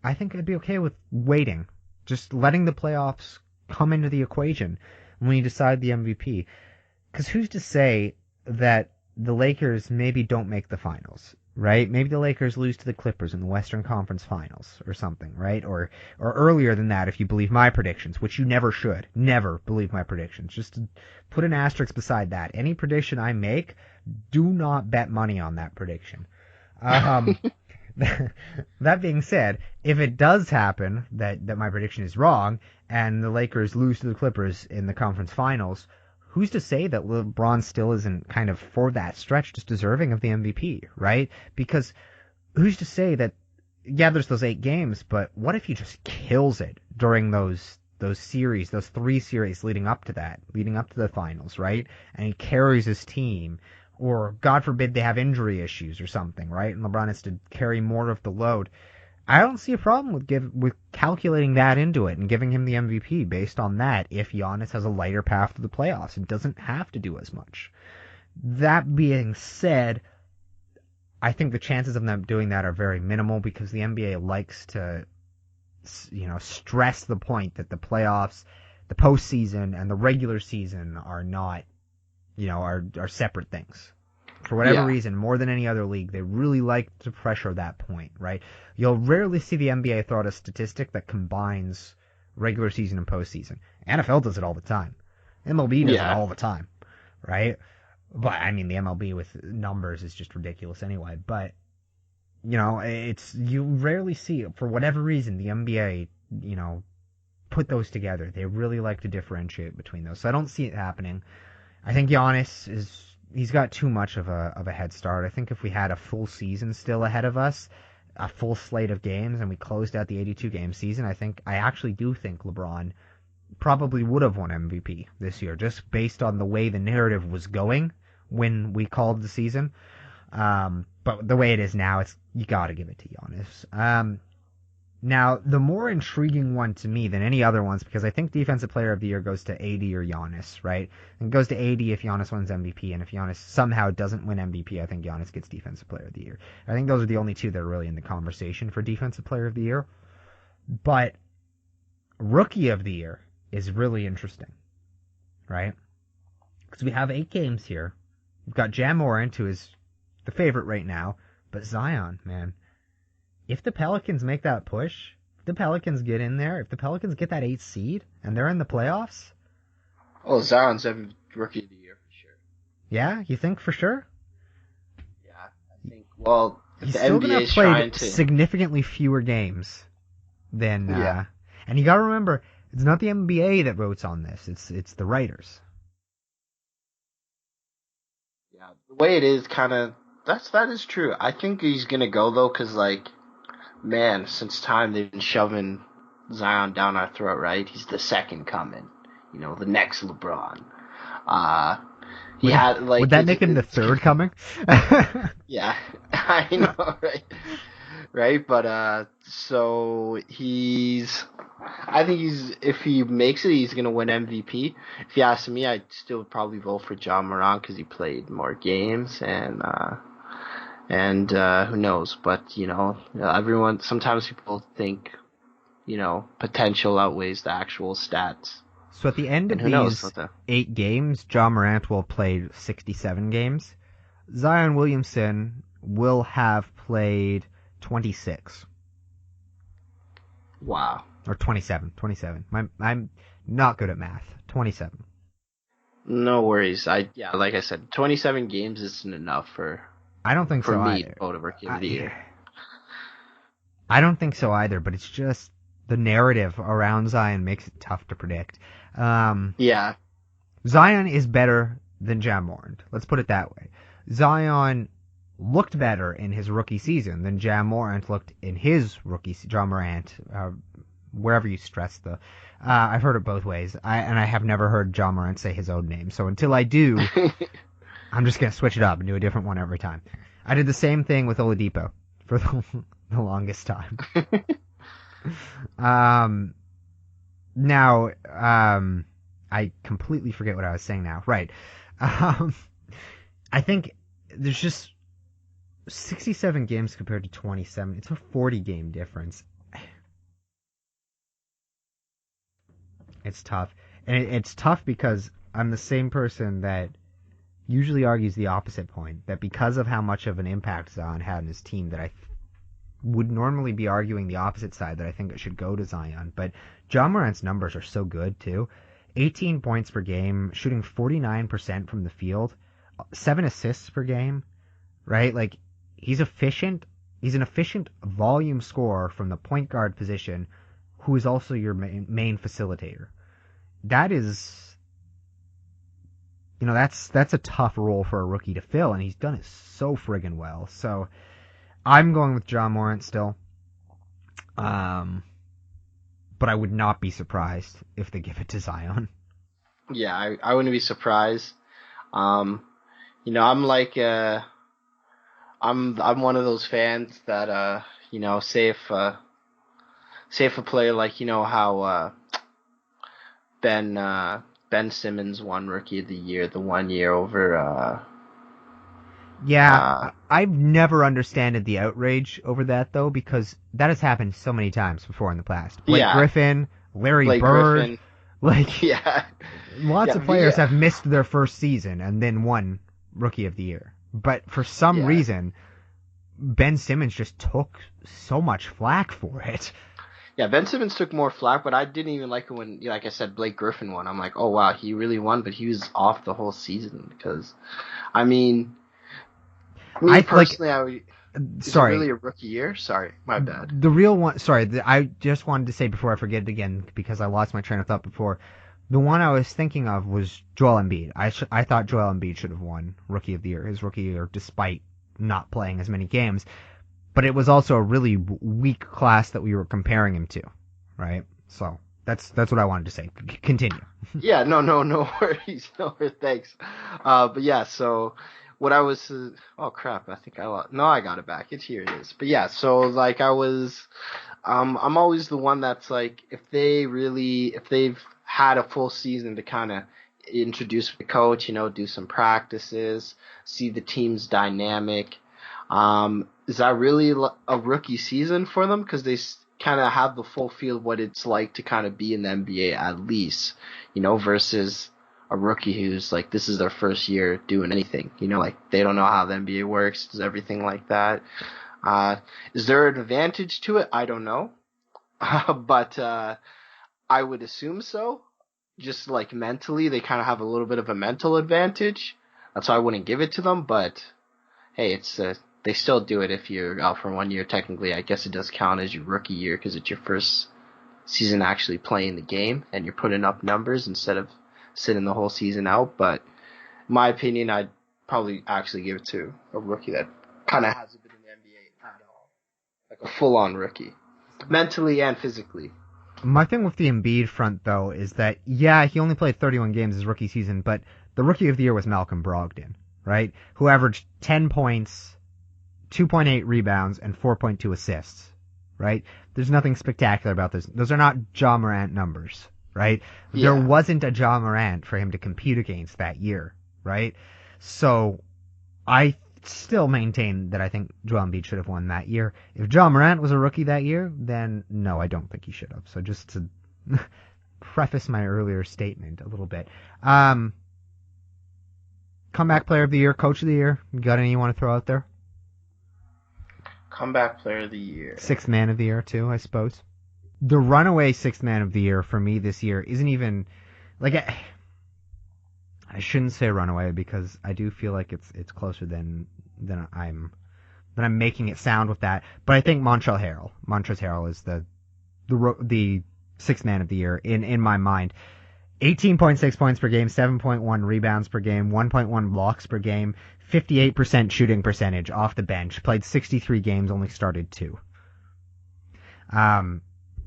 I think I'd be okay with waiting, just letting the playoffs come into the equation when you decide the MVP. Because who's to say that the Lakers maybe don't make the finals, right? Maybe the Lakers lose to the Clippers in the Western Conference Finals or something, right? Or earlier than that if you believe my predictions, which you never should. Never believe my predictions. Just to put an asterisk beside that. Any prediction I make, do not bet money on that prediction. That being said, if it does happen that my prediction is wrong and the Lakers lose to the Clippers in the conference finals, who's to say that LeBron still isn't kind of for that stretch just deserving of the MVP, right? Because who's to say that, yeah, there's those 8 games, but what if he just kills it during those series, those 3 series leading up to the finals, right? And he carries his team. Or, God forbid, they have injury issues or something, right? And LeBron has to carry more of the load. I don't see a problem with calculating that into it and giving him the MVP based on that if Giannis has a lighter path to the playoffs and doesn't have to do as much. That being said, I think the chances of them doing that are very minimal because the NBA likes to, stress the point that the playoffs, the postseason, and the regular season are not, are separate things. For whatever reason, more than any other league, they really like to pressure that point, right? You'll rarely see the NBA throw out a statistic that combines regular season and postseason. NFL does it all the time. MLB does it all the time, right? But, I mean, the MLB with numbers is just ridiculous anyway. But, you rarely see, for whatever reason, the NBA, put those together. They really like to differentiate between those. So I don't see it happening. I think Giannis he's got too much of a head start. I think if we had a full season still ahead of us, a full slate of games, and we closed out the 82-game season, I actually do think LeBron probably would have won MVP this year, just based on the way the narrative was going when we called the season. But the way it is now, you got to give it to Giannis. Now, the more intriguing one to me than any other ones, because I think Defensive Player of the Year goes to AD or Giannis, right? And it goes to AD if Giannis wins MVP, and if Giannis somehow doesn't win MVP, I think Giannis gets Defensive Player of the Year. I think those are the only two that are really in the conversation for Defensive Player of the Year. But Rookie of the Year is really interesting, right? Because we have 8 games here. We've got Ja Morant, who is the favorite right now, but Zion, man. If the Pelicans make that push, if the Pelicans get in there, if the Pelicans get that 8th seed and they're in the playoffs. Oh, Zion's Rookie of the Year for sure. Yeah, you think for sure? Yeah, I think. Well, he's the still NBA going is to play trying to significantly fewer games than. And you got to remember, it's not the NBA that votes on this. It's the writers. Yeah, the way it is, kind of. That is true. I think he's gonna go though, cause man, since time they've been shoving Zion down our throat, right? He's the second coming, the next LeBron. Would that make him the third coming? Yeah, I know, right? Right, but so I think if he makes it, he's gonna win MVP. If you ask me, I'd still probably vote for Ja Morant because he played more games and who knows? But sometimes people think, potential outweighs the actual stats. So at the end And of who knows these what the 8 games, Ja Morant will have played 67 games. Zion Williamson will have played 26. wow. Or 27. 27. I'm not good at math. 27. No worries. Like I said, 27 games isn't enough I don't think for so me to either. vote a rookie of the year. I don't think so either, but it's just the narrative around Zion makes it tough to predict. Yeah. Zion is better than Ja Morant. Let's put it that way. Zion looked better in his rookie season than Ja Morant looked in his rookie Ja Morant, wherever you stress the. I've heard it both ways, and I have never heard Ja Morant say his own name. So until I do, I'm just gonna switch it up and do a different one every time. I did the same thing with Oladipo for the longest time. Now, I completely forget what I was saying now. Right. I think there's just 67 games compared to 27. It's a 40-game difference. It's tough. And it's tough because I'm the same person that usually argues the opposite point, that because of how much of an impact Zion had on his team, that I would normally be arguing the opposite side, that I think it should go to Zion. But Ja Morant's numbers are so good, too. 18 points per game, shooting 49% from the field, 7 assists per game, right? Like, he's efficient. He's an efficient volume scorer from the point guard position who is also your main facilitator. That is, that's a tough role for a rookie to fill, and he's done it so friggin' well. So I'm going with Ja Morant still. But I would not be surprised if they give it to Zion. Yeah, I wouldn't be surprised. I'm like I'm one of those fans that say if a player like how Ben Simmons won Rookie of the Year the one year over Yeah, I've never understood the outrage over that, though, because that has happened so many times before in the past. Blake Griffin, Larry Blake Bird, Griffin. Yeah. Lots of players have missed their first season and then won Rookie of the Year. But for some reason, Ben Simmons just took so much flack for it. Yeah, Ben Simmons took more flack, but I didn't even like it when, like I said, Blake Griffin won. I'm like, oh wow, he really won, but he was off the whole season because, me personally, is it really a rookie year? Sorry, my bad. The real one, I just wanted to say before I forget it again because I lost my train of thought before. The one I was thinking of was Joel Embiid. I thought Joel Embiid should have won Rookie of the Year, his rookie year, despite not playing as many games. But it was also a really weak class that we were comparing him to, right? So that's what I wanted to say. Continue. Yeah, no worries, thanks. But yeah, so what I was, oh crap, I think I got it back. Here it is. But yeah, so like I'm always the one that's like, if they've had a full season to kind of introduce the coach, do some practices, see the team's dynamic. Is that really a rookie season for them? Because they kind of have the full feel of what it's like to kind of be in the NBA at least, versus a rookie who's like, this is their first year doing anything, like they don't know how the NBA works, does everything like that. Is there an advantage to it? I don't know. But I would assume so. Just like mentally, they kind of have a little bit of a mental advantage. That's why I wouldn't give it to them, but hey, they still do it if you're out for 1 year. Technically, I guess it does count as your rookie year because it's your first season actually playing the game and you're putting up numbers instead of sitting the whole season out. But in my opinion, I'd probably actually give it to a rookie that kind of hasn't been in the NBA at all, like a full-on rookie, mentally and physically. My thing with the Embiid front, though, is that, yeah, he only played 31 games his rookie season, but the Rookie of the Year was Malcolm Brogdon, right? Who averaged 10 points, 2.8 rebounds, and 4.2 assists, right? There's nothing spectacular about this. Those are not Ja Morant numbers, right? Yeah. There wasn't a Ja Morant for him to compete against that year, right? So I still maintain that I think Joel Embiid should have won that year. If Ja Morant was a rookie that year, then no, I don't think he should have. So just to preface my earlier statement a little bit. Comeback player of the year, coach of the year. You got any you want to throw out there? Comeback player of the year. Sixth man of the year, too, I suppose. The runaway sixth man of the year for me this year isn't even like I shouldn't say runaway because I do feel like it's closer than I'm making it sound with that. But I think Montrezl Harrell is the sixth man of the year in my mind. 18.6 points per game, 7.1 rebounds per game, 1.1 blocks per game, 58% shooting percentage off the bench. Played 63 games, only started 2.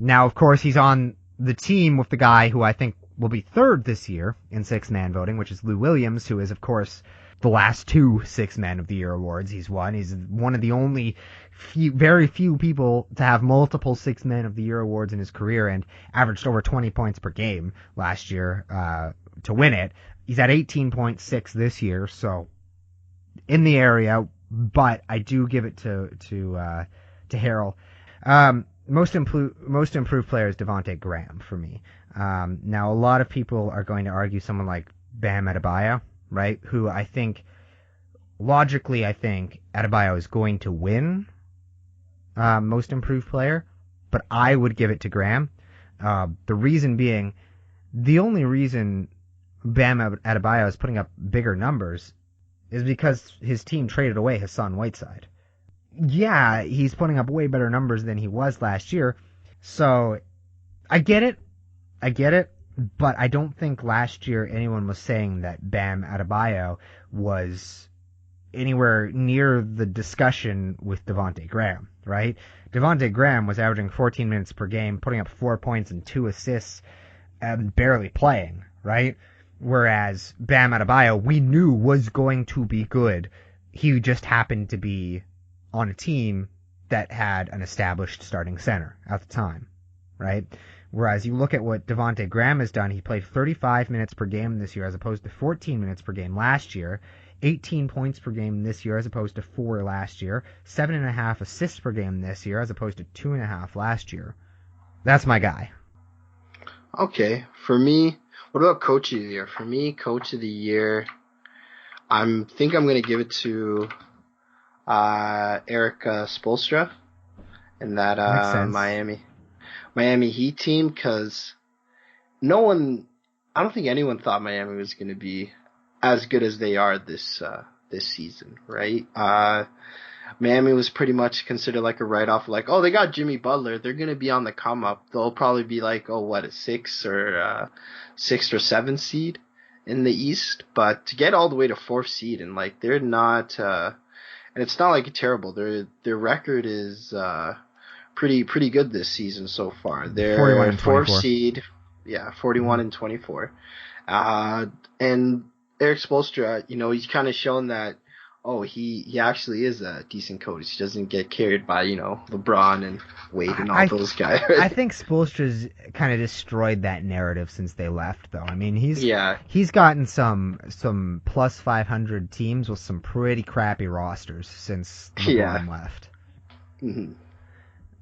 Now, of course, he's on the team with the guy who I think will be third this year in six-man voting, which is Lou Williams, who is, of course, the last 2 six-man of the year awards he's won. He's one of the only very few people to have multiple six-man of the year awards in his career and averaged over 20 points per game last year to win it. He's at 18.6 this year, so in the area, but I do give it to Harrell. Most improved player is Devontae Graham for me. Now, a lot of people are going to argue someone like Bam Adebayo, right? Who I think Adebayo is going to win most improved player, but I would give it to Graham. The reason being, the only reason Bam Adebayo is putting up bigger numbers is because his team traded away Hassan Whiteside. Yeah, he's putting up way better numbers than he was last year, so I get it, but I don't think last year anyone was saying that Bam Adebayo was anywhere near the discussion with Devontae Graham, right? Devontae Graham was averaging 14 minutes per game, putting up 4 points and 2 assists, and barely playing, right? Whereas Bam Adebayo, we knew was going to be good. He just happened to be on a team that had an established starting center at the time, right? Whereas you look at what Devontae Graham has done, he played 35 minutes per game this year as opposed to 14 minutes per game last year, 18 points per game this year as opposed to 4 last year, 7.5 assists per game this year as opposed to 2.5 last year. That's my guy. Okay, for me, what about coach of the year? For me, coach of the year, I think I'm going to give it to Eric Spoelstra and that Miami Heat team, because I don't think anyone thought Miami was going to be as good as they are this season, right? Miami was pretty much considered like a write-off, like, oh, they got Jimmy Butler, they're going to be on the come-up. They'll probably be like, a 6th or 7th seed in the East, but to get all the way to 4th seed, and like they're not, and it's not like terrible. Their record is pretty good this season so far. They're 4th seed, 41 and 24. And Eric Spoelstra, he's kind of shown that, he actually is a decent coach. He doesn't get carried by, LeBron and Wade and all those guys. I think Spoelstra's kind of destroyed that narrative since they left, though. I mean, he's gotten some plus 500 teams with some pretty crappy rosters since LeBron left. Mm-hmm.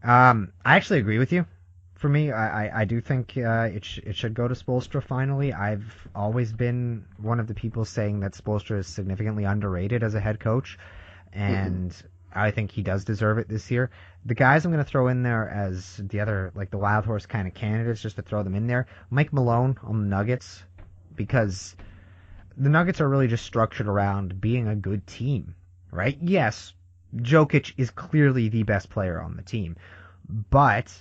I actually agree with you. For me, I do think it should go to Spoelstra finally. I've always been one of the people saying that Spoelstra is significantly underrated as a head coach, and I think he does deserve it this year. The guys I'm going to throw in there as the other, like the wild horse kind of candidates, just to throw them in there, Mike Malone on the Nuggets, because the Nuggets are really just structured around being a good team, right? Yes, Jokic is clearly the best player on the team, but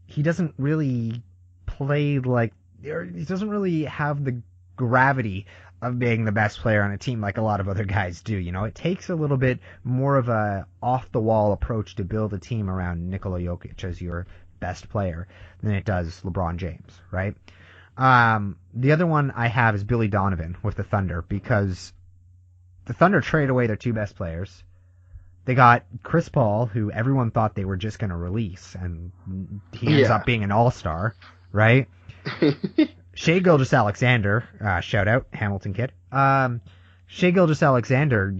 he doesn't really play like, he doesn't really have the gravity of being the best player on a team like a lot of other guys do. It takes a little bit more of a off-the-wall approach to build a team around Nikola Jokic as your best player than it does LeBron James, right? The other one I have is Billy Donovan with the Thunder, because the Thunder traded away their 2 best players. They got Chris Paul, who everyone thought they were just going to release, and he ends up being an all-star, right? Shai Gilgeous-Alexander, shout out, Hamilton kid. Shai Gilgeous-Alexander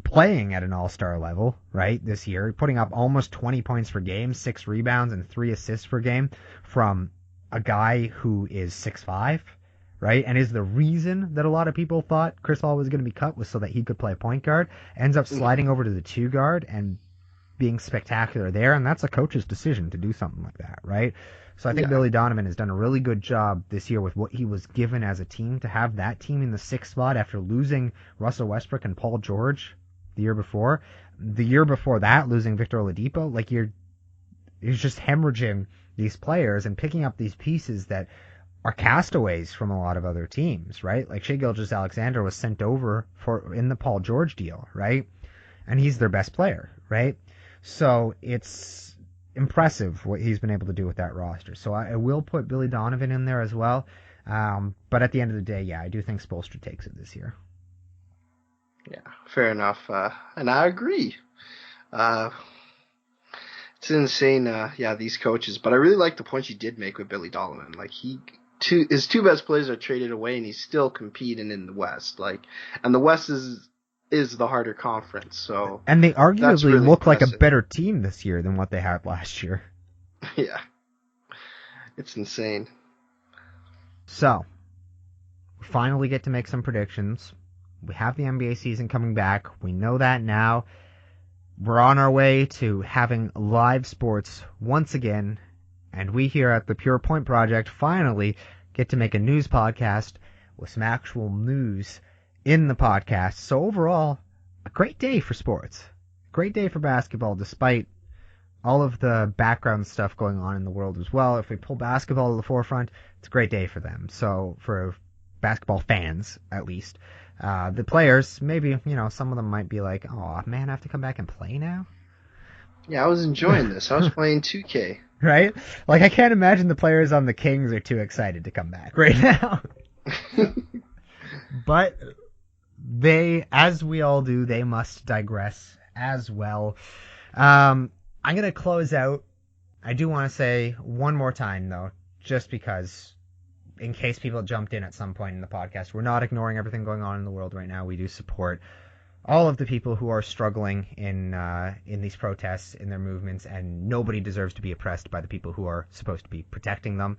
playing at an all-star level, right, this year, putting up almost 20 points per game, 6 rebounds, and 3 assists per game from a guy who is 6'5", right, and is the reason that a lot of people thought Chris Paul was going to be cut was so that he could play point guard, ends up sliding over to the 2 guard and being spectacular there, and that's a coach's decision to do something like that, right? So I think Billy Donovan has done a really good job this year with what he was given as a team, to have that team in the 6th spot after losing Russell Westbrook and Paul George the year before. The year before that, losing Victor Oladipo, like you're just hemorrhaging these players and picking up these pieces that are castaways from a lot of other teams, right? Like Shai Gilgeous-Alexander was sent over in the Paul George deal, right? And he's their best player, right? So it's impressive what he's been able to do with that roster. So I will put Billy Donovan in there as well. But at the end of the day, yeah, I do think Spoelstra takes it this year. Yeah, fair enough. And I agree. It's insane, these coaches. But I really like the point you did make with Billy Donovan. Like, his 2 best players are traded away, and he's still competing in the West. Like, and the West is the harder conference. So, and they arguably really look impressive. like a better team this year than what they had last year. Yeah, it's insane. So, we finally get to make some predictions. We have the NBA season coming back. We know that now. We're on our way to having live sports once again, and we here at the Pure Point Project finally get to make a news podcast with some actual news in the podcast. So overall, a great day for sports. Great day for basketball, despite all of the background stuff going on in the world as well. If we pull basketball to the forefront, it's a great day for them. So for basketball fans, at least. The players, maybe, some of them might be like, oh, man, I have to come back and play now? Yeah, I was enjoying this. I was playing 2K. Right? Like, I can't imagine the players on the Kings are too excited to come back right now. But they, as we all do, they must digress as well. I'm going to close out. I do want to say one more time, though, just because, in case people jumped in at some point in the podcast, we're not ignoring everything going on in the world right now. We do support all of the people who are struggling in these protests, in their movements, and nobody deserves to be oppressed by the people who are supposed to be protecting them.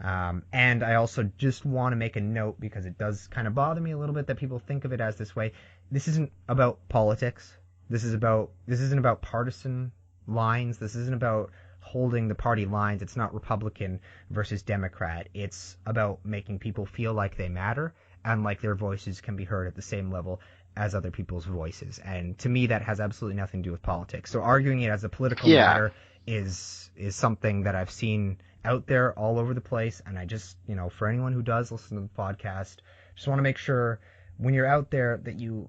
And I also just want to make a note, because it does kind of bother me a little bit that people think of it as this way. This isn't about politics. This isn't about partisan lines. This isn't about holding the party lines. It's not Republican versus Democrat. It's about making people feel like they matter and like their voices can be heard at the same level as other people's voices. And to me, that has absolutely nothing to do with politics. So arguing it as a political matter is something that I've seen out there all over the place. And I just, for anyone who does listen to the podcast, just want to make sure when you're out there that you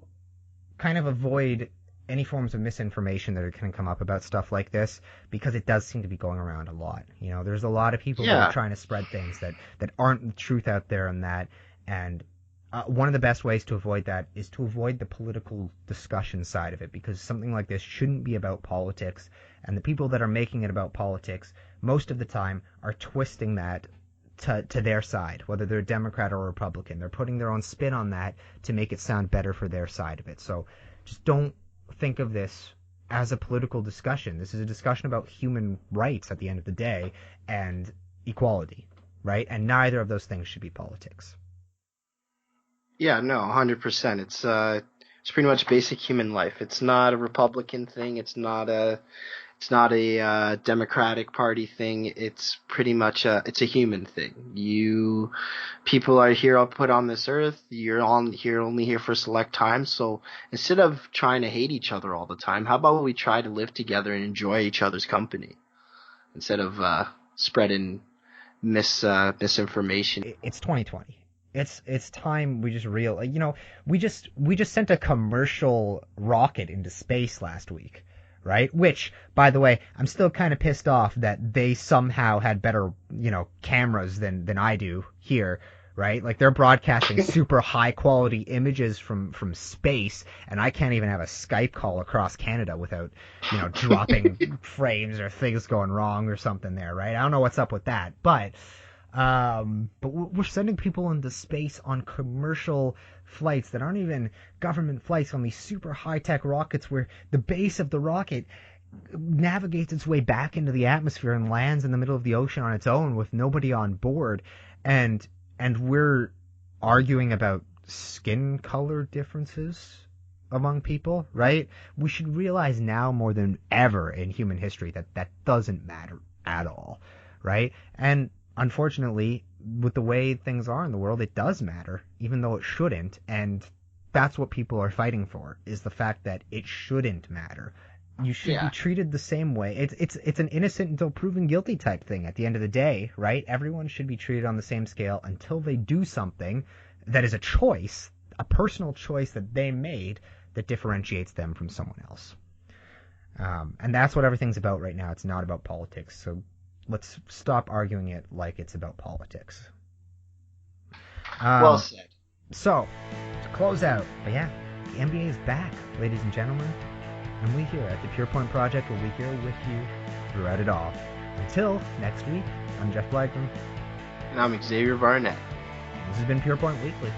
kind of avoid any forms of misinformation that are going to come up about stuff like this, because it does seem to be going around a lot. There's a lot of people that are trying to spread things that aren't the truth out there on that. And one of the best ways to avoid that is to avoid the political discussion side of it, because something like this shouldn't be about politics. And the people that are making it about politics, most of the time, are twisting that to their side, whether they're Democrat or Republican. They're putting their own spin on that to make it sound better for their side of it. So just don't think of this as a political discussion. This is a discussion about human rights at the end of the day, and equality, right? And neither of those things should be politics. Yeah, no, 100%. It's pretty much basic human life. It's not a Republican thing. It's not a Democratic Party thing. It's pretty much it's a human thing. People are here put on this earth. You're only here for a select time. So instead of trying to hate each other all the time, how about we try to live together and enjoy each other's company instead of spreading misinformation. It's 2020. It's time we just we just sent a commercial rocket into space last week. Right? Which, by the way, I'm still kind of pissed off that they somehow had better, cameras than I do here, right? Like, they're broadcasting super high quality images from space, and I can't even have a Skype call across Canada without, dropping frames or things going wrong or something there, right? I don't know what's up with that, but we're sending people into space on commercial flights that aren't even government flights, on these super high-tech rockets where the base of the rocket navigates its way back into the atmosphere and lands in the middle of the ocean on its own with nobody on board, and we're arguing about skin color differences among people, right? We should realize now more than ever in human history that that doesn't matter at all, right? And unfortunately, with the way things are in the world, it does matter, even though it shouldn't, and that's what people are fighting for, is the fact that it shouldn't matter. You should be treated the same way. It's an innocent until proven guilty type thing at the end of the day, right? Everyone should be treated on the same scale until they do something that is a choice, a personal choice that they made that differentiates them from someone else. And that's what everything's about right now. It's not about politics. So let's stop arguing it like it's about politics. Well said. So, to close out, but yeah, the NBA is back, ladies and gentlemen. And we here at the Pure Point Project will be here with you throughout it all. Until next week, I'm Jeff Blackman. And I'm Xavier Barnett. This has been Pure Point Weekly.